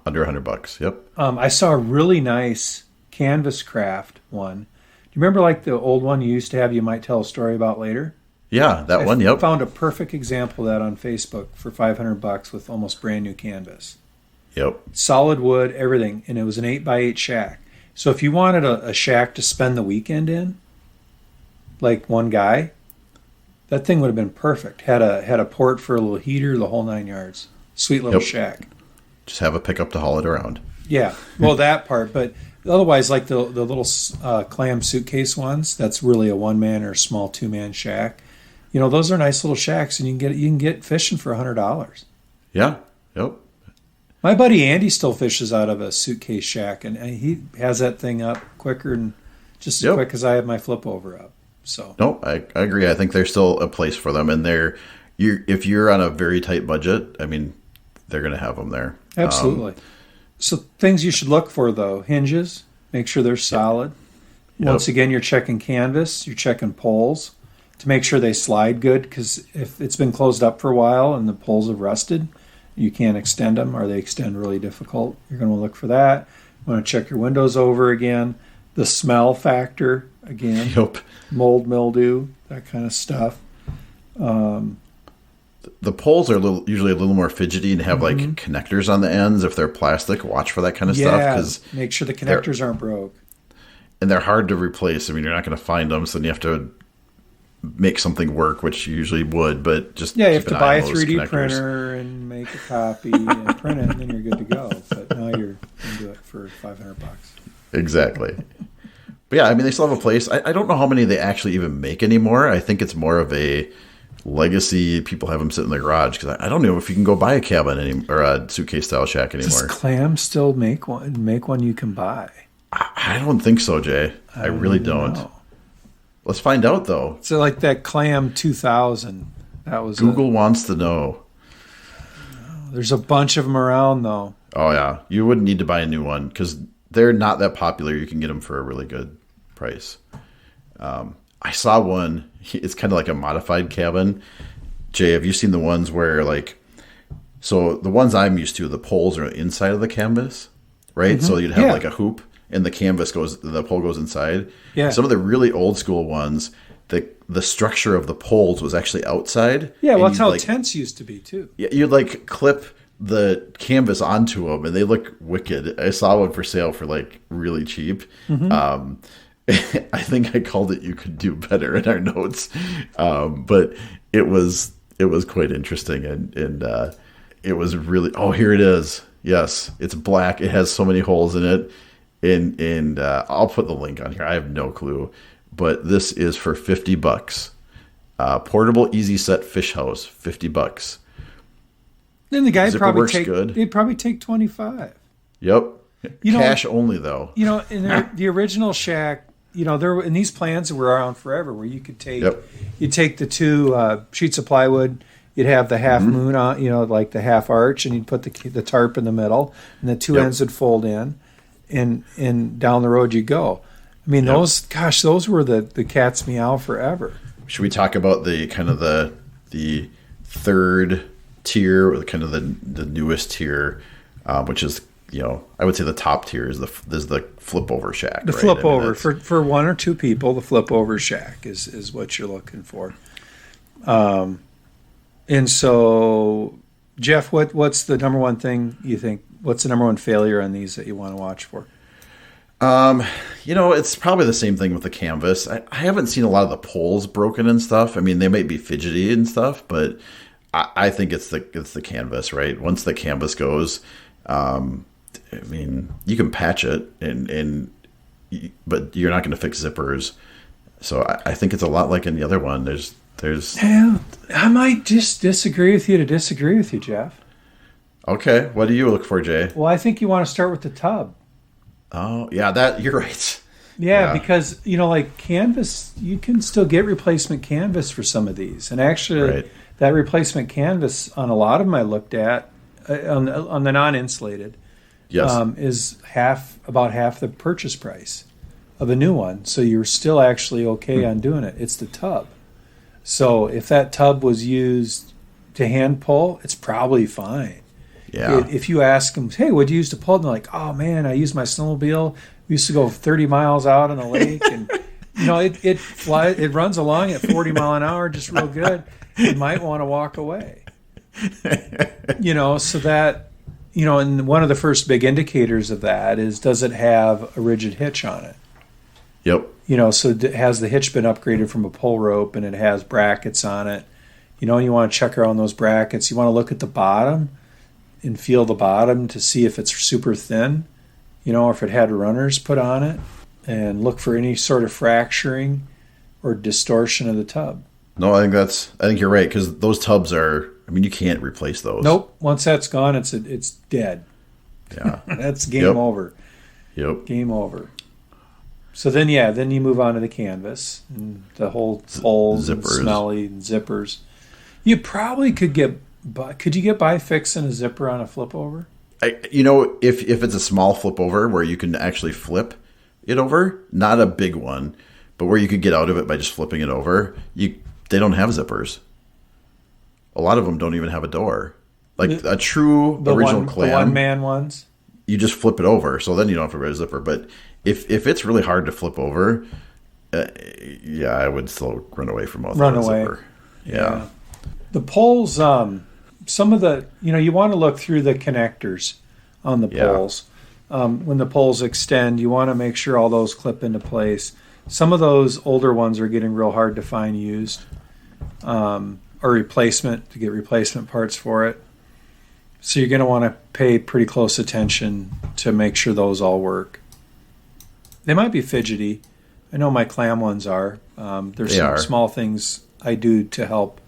under $100. Yep. I saw a really nice canvas craft one. Do you remember like the old one you used to have you might tell a story about later? Yeah, that one. Yep. I found a perfect example of that on Facebook for $500 with almost brand new canvas. Yep. Solid wood, everything. And it was an 8x8 shack. So if you wanted a shack to spend the weekend in, like one guy, that thing would have been perfect. Had a port for a little heater, the whole 9 yards. Sweet little shack. Just have a pickup to haul it around. Yeah, well, that part. But otherwise, like the little clam suitcase ones, that's really a one-man or small two-man shack. You know, those are nice little shacks, and you can get fishing for $100. Yeah. Yep. My buddy Andy still fishes out of a suitcase shack, and he has that thing up quicker and just as quick as I have my flip over up. So no, I agree. I think there's still a place for them, and if you're on a very tight budget, I mean, they're going to have them there. Absolutely. So things you should look for though: hinges. Make sure they're solid. Once again, you're checking canvas. You're checking poles to make sure they slide good, because if it's been closed up for a while and the poles have rusted, you can't extend them, or they extend really difficult. You're going to look for that. You want to check your windows over again. The smell factor again. Yep. Mold, mildew, that kind of stuff. The poles are usually a little more fidgety and have like connectors on the ends. If they're plastic, watch for that kind of stuff. Because make sure the connectors aren't broke. And they're hard to replace. I mean, you're not going to find them, so then you have to make something work, which you usually would, but just you have to buy a 3D printer and make a copy and print it, and then you're good to go. But now you're going to do it for $500. Exactly. But yeah, I mean, they still have a place. I don't know how many they actually even make anymore. I think it's more of a legacy. People have them sit in their garage, because I don't know if you can go buy a cabin or a suitcase style shack anymore. Does Clam still make one you can buy? I don't think so, Jay. I really don't. Know. Let's find out, though. So like that Clam 2000, that was Google wants to know. There's a bunch of them around, though. Oh, yeah. You wouldn't need to buy a new one, because they're not that popular. You can get them for a really good price. I saw one. It's kind of like a modified cabin. Jay, have you seen the ones where, like, so the ones I'm used to, the poles are inside of the canvas, right? So you'd have like a hoop, and the pole goes inside. Yeah. Some of the really old school ones, the structure of the poles was actually outside. Yeah, well, that's how tents used to be too. Yeah, you'd like clip the canvas onto them, and they look wicked. I saw one for sale for like really cheap. I think I called it "You Could Do Better" in our notes, but it was quite interesting, and it was really. Oh, here it is. Yes, it's black. It has so many holes in it. And I'll put the link on here. I have no clue, but this is for $50. Portable easy set fish house, $50. Then the guy probably good. They'd probably take 25. Yep. Cash only though. You know, in the original shack, you know, there in these plans that were around forever, where you could take you take the two sheets of plywood. You'd have the half moon on, you know, like the half arch, and you'd put the tarp in the middle, and the two ends would fold in. And down the road you go. I mean, those were the cat's meow forever. Should we talk about the kind of the third tier, or kind of the newest tier, which is, you know, I would say the top tier is the flip over shack. The flip over for one or two people, the flip over shack is what you're looking for. And so, Jeff, what's the number one thing you think? What's the number one failure on these that you want to watch for? You know, it's probably the same thing with the canvas. I haven't seen a lot of the poles broken and stuff. I mean, they might be fidgety and stuff, but I think it's the canvas, right? Once the canvas goes, I mean, you can patch it, but you're not going to fix zippers. So I think it's a lot like in the other one. There's. Yeah, I might just disagree with you, Jeff. Okay, what do you look for, Jay? Well, I think you want to start with the tub. Oh, yeah, that you're right. Yeah, because, you know, like canvas, you can still get replacement canvas for some of these. And actually, that replacement canvas on a lot of them I looked at, on the non-insulated, is about half the purchase price of a new one. So you're still actually okay on doing it. It's the tub. So if that tub was used to hand pull, it's probably fine. Yeah. If you ask them, hey, what'd you use to pull? And they're like, oh man, I used my snowmobile. We used to go 30 miles out on the lake, and it runs along at 40 mile an hour, just real good. You might want to walk away. So that, and one of the first big indicators of that is, does it have a rigid hitch on it? Yep. So has the hitch been upgraded from a pull rope, and it has brackets on it? You want to check around those brackets. You want to look at the bottom and feel the bottom to see if it's super thin, or if it had runners put on it, and look for any sort of fracturing or distortion of the tub. No, I think you're right, because those tubs are, you can't replace those. Nope. Once that's gone, it's dead. Yeah. That's game over. Yep. Game over. So then you move on to the canvas and the whole poles and smelly and zippers. You probably could get by fixing a zipper on a flip over? If it's a small flip over where you can actually flip it over, not a big one, but where you could get out of it by just flipping it over, they don't have zippers. A lot of them don't even have a door. Like a true original Clam. The one-man ones? You just flip it over, so then you don't have to wear a zipper. But if it's really hard to flip over, I would still run away from a zipper. Yeah. The poles, some of the, you want to look through the connectors on the poles. When the poles extend, you want to make sure all those clip into place. Some of those older ones are getting real hard to find used, or replacement, to get replacement parts for it. So you're going to want to pay pretty close attention to make sure those all work. They might be fidgety. I know my Clam ones are. There's some small things I do to help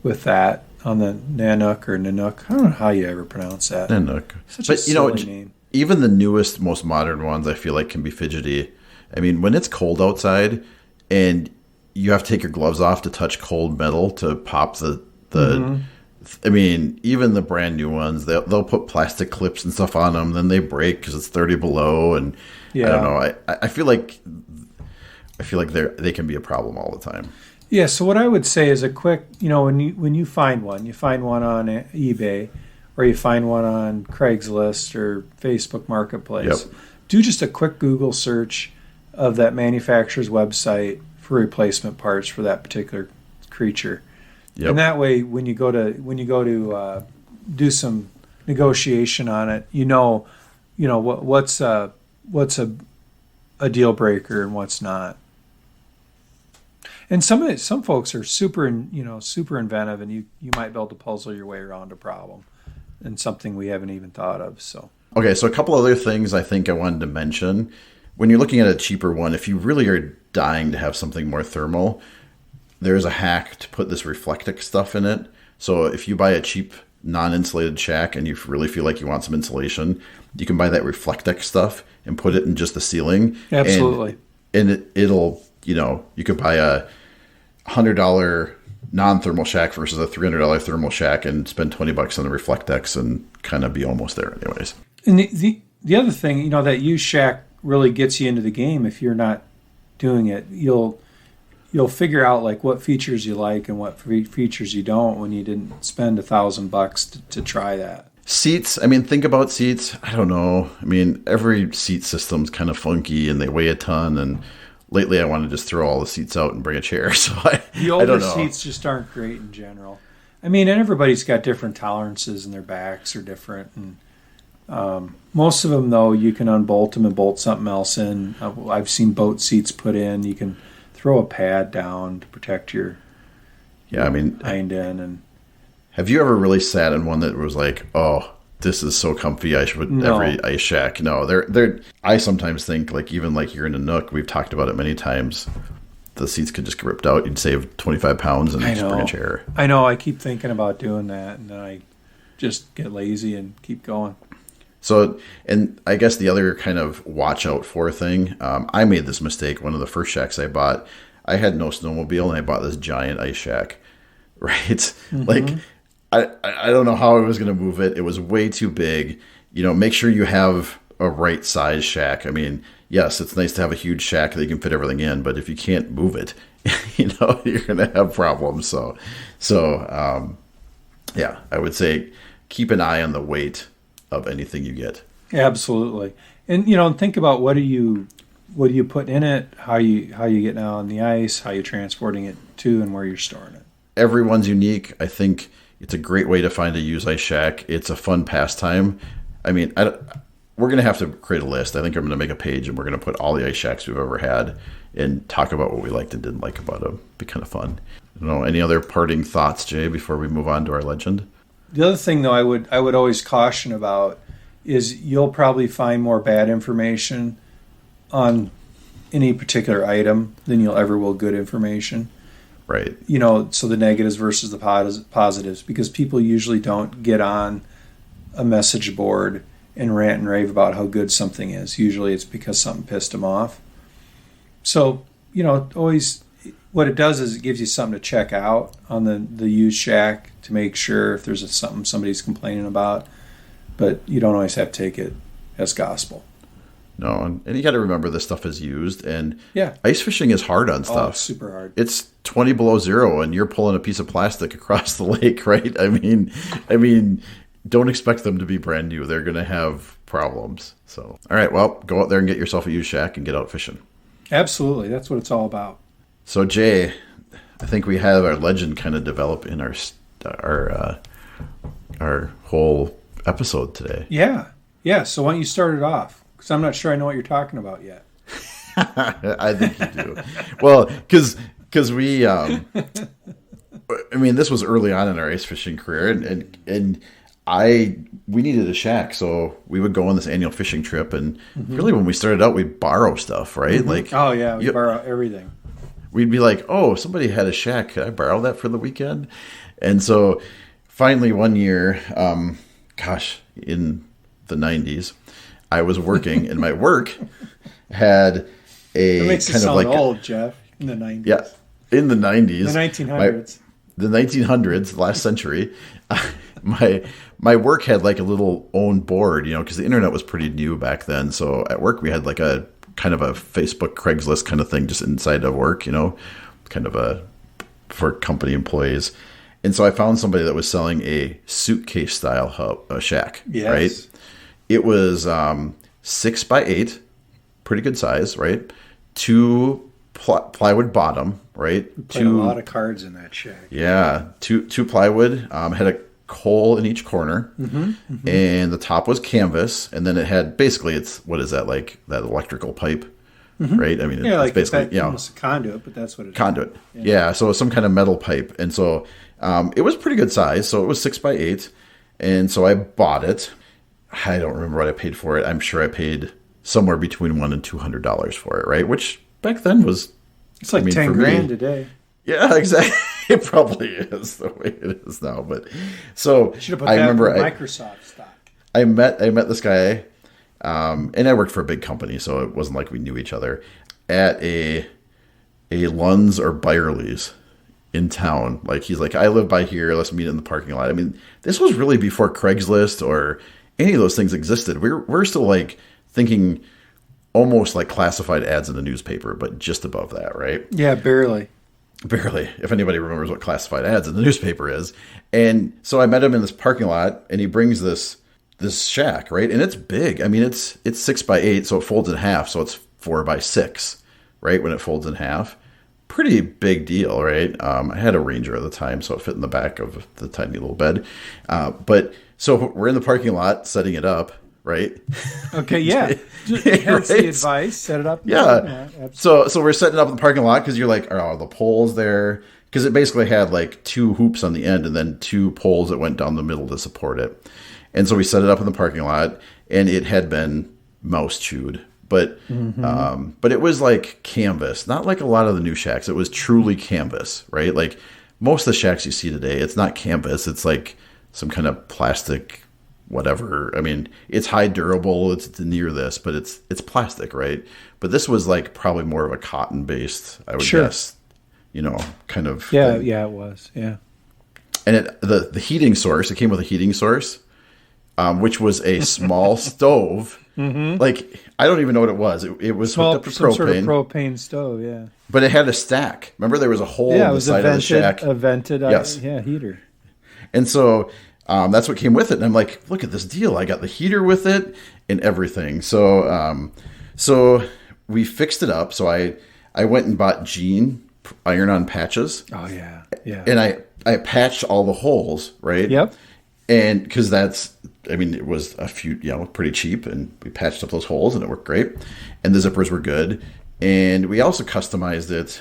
with that on the Nanook or Nanook. I don't know how you ever pronounce that. Nanook. Such a silly name. Even the newest, most modern ones, I feel like can be fidgety. When it's cold outside and you have to take your gloves off to touch cold metal to pop the even the brand new ones, they'll put plastic clips and stuff on them, then they break because it's 30 below, and I don't know. I feel like they can be a problem all the time. Yeah. So what I would say is a quick, when you find one on eBay, or you find one on Craigslist or Facebook Marketplace, do just a quick Google search of that manufacturer's website for replacement parts for that particular creature. Yep. And that way, when you go to do some negotiation on it, what's a deal breaker and what's not. And some folks are super inventive, and you might be able to puzzle your way around a problem, and something we haven't even thought of. So okay, so a couple other things I think I wanted to mention. When you're looking at a cheaper one, if you really are dying to have something more thermal, there's a hack to put this Reflectix stuff in it. So if you buy a cheap non-insulated shack and you really feel like you want some insulation, you can buy that Reflectix stuff and put it in just the ceiling. Absolutely. And it'll, you could buy a $100 non-thermal shack versus a $300 thermal shack and spend $20 on the Reflectix and kind of be almost there anyways. And the other thing, that used shack really gets you into the game. If you're not doing it, you'll figure out like what features you like and what features you don't when you didn't spend $1,000 to try that. Seats, think about seats. I don't know. Every seat system's kind of funky and they weigh a ton, and lately I want to just throw all the seats out and bring a chair. So the older seats just aren't great in general. And everybody's got different tolerances and their backs are different, and most of them, though, you can unbolt them and bolt something else in. I've seen boat seats put in. You can throw a pad down to protect your hind end. And have you ever really sat in one that was like, oh, this is so comfy, I should put every ice shack? No, they're. I sometimes think even you're in a Nook. We've talked about it many times. The seats could just get ripped out. You'd save 25 pounds and just bring a chair. I know. I keep thinking about doing that, and then I just get lazy and keep going. So, and I guess the other kind of watch out for thing, I made this mistake. One of the first shacks I bought, I had no snowmobile, and I bought this giant ice shack, right? Mm-hmm. I don't know how I was going to move it. It was way too big. Make sure you have a right size shack. Yes, it's nice to have a huge shack that you can fit everything in, but if you can't move it, you're going to have problems. So, I would say keep an eye on the weight of anything you get. Absolutely. And think about what do you put in it, how you get out on the ice, how you're transporting it to, and where you're storing it. Everyone's unique. I think it's a great way to find a used ice shack. It's a fun pastime. I mean, we're going to have to create a list. I think I'm going to make a page and we're going to put all the ice shacks we've ever had and talk about what we liked and didn't like about them. It'd be kind of fun. I don't know, any other parting thoughts, Jay, before we move on to our legend? The other thing, though, I would always caution about is you'll probably find more bad information on any particular item than you'll ever will good information. Right. So the negatives versus the positives, because people usually don't get on a message board and rant and rave about how good something is. Usually it's because something pissed them off. So, always what it does is it gives you something to check out on the used shack to make sure if there's something somebody's complaining about. But you don't always have to take it as gospel. No, and you got to remember this stuff is used, and yeah, ice fishing is hard on stuff. Oh, super hard. It's 20 below zero, and you're pulling a piece of plastic across the lake, right? I mean, don't expect them to be brand new. They're going to have problems. So, all right, well, go out there and get yourself a used shack and get out fishing. Absolutely, that's what it's all about. So, Jay, I think we have our legend kind of develop in our whole episode today. Yeah. So why don't you start it off? Because I'm not sure I know what you're talking about yet. I think you do. Well, because we, this was early on in our ice fishing career, and we needed a shack, so we would go on this annual fishing trip, and really when we started out, we borrow stuff, right? Like, oh yeah, we borrow everything. We'd be like, oh, somebody had a shack. Could I borrow that for the weekend? And so finally one year, in the 90s, I was working, and my work had a it makes kind it sound of like old, Jeff. In the 90s. Yeah, in the 90s, the 1900s, the 1900s, last century. My work had like a little own board, because the internet was pretty new back then. So at work we had like a kind of a Facebook Craigslist kind of thing just inside of work, kind of for company employees. And so I found somebody that was selling a suitcase style shack. Yes. Right. It was 6x8, pretty good size, right? 2 plywood bottom, right? We played a lot of cards in that shack. Yeah, two plywood. Had a hole in each corner, and the top was canvas, and then it had basically what is that, like that electrical pipe, right? I mean, yeah, it's basically almost a conduit, but that's what it is. Conduit. Yeah, so some kind of metal pipe, and so it was pretty good size. So it was 6x8, and so I bought it. I don't remember what I paid for it. I'm sure I paid somewhere between $100 and $200 for it, right? Which back then was it's like 10 grand today. Yeah, exactly. It probably is the way it is now. But so should have put that in Microsoft stock. I met this guy, and I worked for a big company, so it wasn't like we knew each other, at a Lunds or Byerly's in town. Like, he's like, I live by here. Let's meet in the parking lot. I mean, this was really before Craigslist or any of those things existed. We're still like thinking almost like classified ads in the newspaper, but just above that, right? Yeah, barely. If anybody remembers what classified ads in the newspaper is. And so I met him in this parking lot, and he brings this shack, right? And it's big. I mean, it's 6x8, so it folds in half. So it's 4x6, right? When it folds in half. Pretty big deal, right? I had a Ranger at the time, so it fit in the back of the tiny little bed. But so we're in the parking lot setting it up, right? Okay, yeah. Hence the advice, set it up. Yeah. So we're setting it up in the parking lot because you're like, oh, the poles there. Because it basically had like 2 hoops on the end and then 2 poles that went down the middle to support it. And so we set it up in the parking lot, and it had been mouse chewed. But it was like canvas, not like a lot of the new shacks. It was truly canvas, right? Like most of the shacks you see today, it's not canvas. It's like some kind of plastic, whatever. I mean, it's high durable. It's near this, but it's plastic, right? But this was like probably more of a cotton based, I would guess, kind of. Yeah, thing. yeah, it was. Yeah. And the heating source, it came with a heating source, which was a small stove. Like, I don't even know what it was. It was hooked up to propane. Sort of propane stove, yeah. But it had a stack. Remember, there was a hole in the side of the shack. A vented yes. Heater. And so that's what came with it. And I'm like, look at this deal. I got the heater with it and everything. So we fixed it up. So I went and bought Gene iron-on patches. Oh, yeah. Yeah. And I patched all the holes, right? Yep. And because it was a few, pretty cheap, and we patched up those holes and it worked great. And the zippers were good. And we also customized it.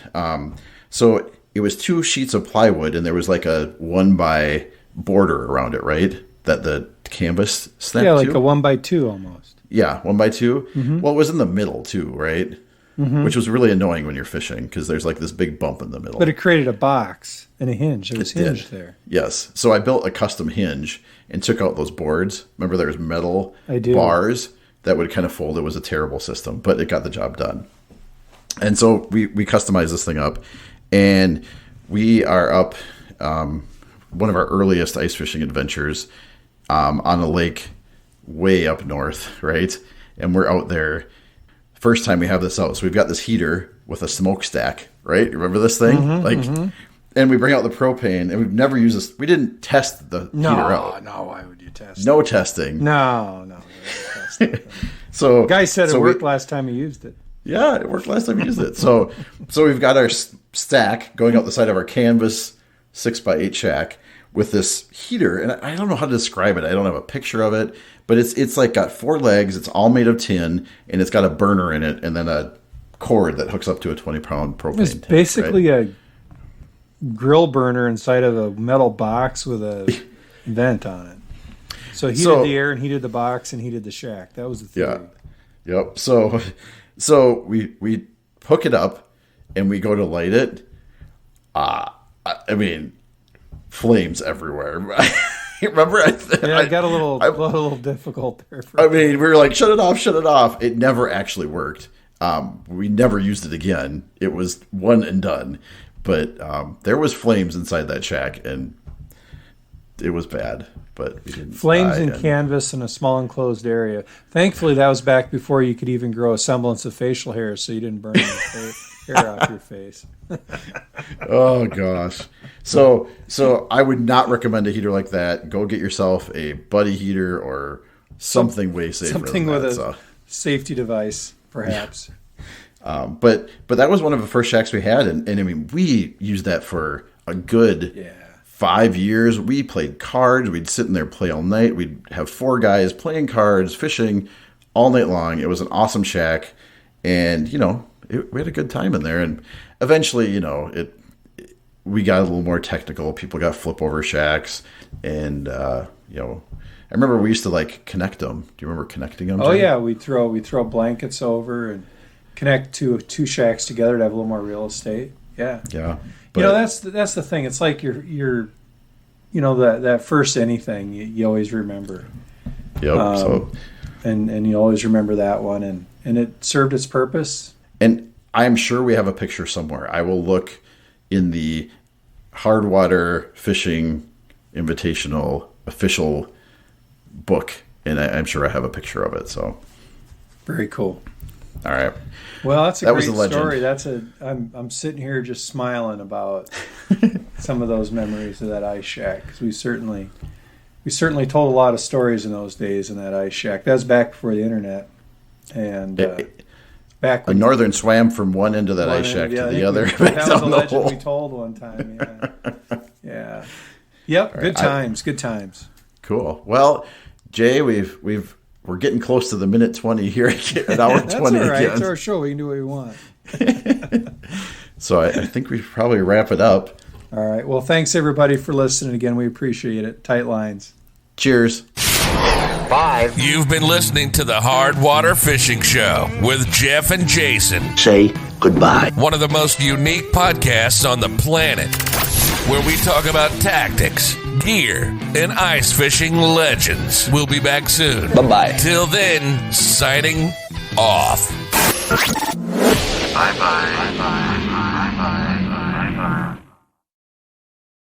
So it was 2 sheets of plywood, and there was like a 1x border around it, right? That the canvas snapped to. Yeah, like a 1x2 almost. Yeah, 1x2. Mm-hmm. Well, it was in the middle too, right? Mm-hmm. Which was really annoying when you're fishing because there's like this big bump in the middle. But it created a box and a hinge. It was hinged there. Yes. So I built a custom hinge and took out those boards. Remember, there was metal bars that would kind of fold. It was a terrible system, but it got the job done. And so we customized this thing up, and we are up one of our earliest ice fishing adventures on a lake way up north, right? And we're out there. First time we have this out. So we've got this heater with a smokestack, right? You remember this thing? And we bring out the propane, and we've never used this. We didn't test the heater out. No, why would you test it? No testing. No. So Guy said it worked last time he used it. Yeah, it worked last time we used it. So we've got our stack going out the side of our canvas 6x8 shack with this heater, and I don't know how to describe it. I don't have a picture of it, but it's like got 4 legs. It's all made of tin, and it's got a burner in it, and then a cord that hooks up to a 20-pound propane It's tank, basically a grill burner inside of a metal box with a vent on it. So he heated the air and heated the box and heated the shack. That was the theory. Yeah. Yep. So we hook it up and we go to light it. Flames everywhere. Remember? It got a little difficult there. We were like, shut it off. It never actually worked. We never used it again. It was one and done. But there was flames inside that shack, and it was bad. But we didn't. Flames in canvas in a small enclosed area. Thankfully, that was back before you could even grow a semblance of facial hair, so you didn't burn your hair off your face. Oh gosh. So I would not recommend a heater like that. Go get yourself a buddy heater or something way safer. Something with a safety device, perhaps. But that was one of the first shacks we had, and we used that for a good 5 years. We played cards. We'd sit in there, play all night. We'd have 4 guys playing cards, fishing all night long. It was an awesome shack, and we had a good time in there. And eventually, we got a little more technical. People got flip over shacks, and I remember we used to connect them. Do you remember connecting them? Oh yeah, we throw blankets over and connect two shacks together to have a little more real estate. Yeah. Yeah. But, that's the thing. It's like you're that first anything you always remember. Yep. And you always remember that one, and it served its purpose. And I'm sure we have a picture somewhere. I will look in the Hardwater Fishing Invitational official book, and I'm sure I have a picture of it. So very cool. All right. Well, that's a great story. Legend. I'm sitting here just smiling about some of those memories of that ice shack, because we certainly told a lot of stories in those days in that ice shack. That was back before the internet, and back when Northern swam from one end of that ice shack to the other. That was a legend we told one time. Yeah. Yep. Right, good times. Cool. Well, Jay, we're getting close to the minute 20 here. An hour 20 That's all right. again. It's our show. We can do what we want. So I think we should probably wrap it up. All right. Well, thanks everybody for listening again. We appreciate it. Tight lines. Cheers. 5. You've been listening to the Hardwater Fishing Show with Jeff and Jason. Say goodbye. One of the most unique podcasts on the planet, where we talk about tactics, gear, and ice fishing legends. We'll be back soon. Bye-bye. Till then, signing off. Bye-bye. Bye-bye. Bye-bye. Bye-bye.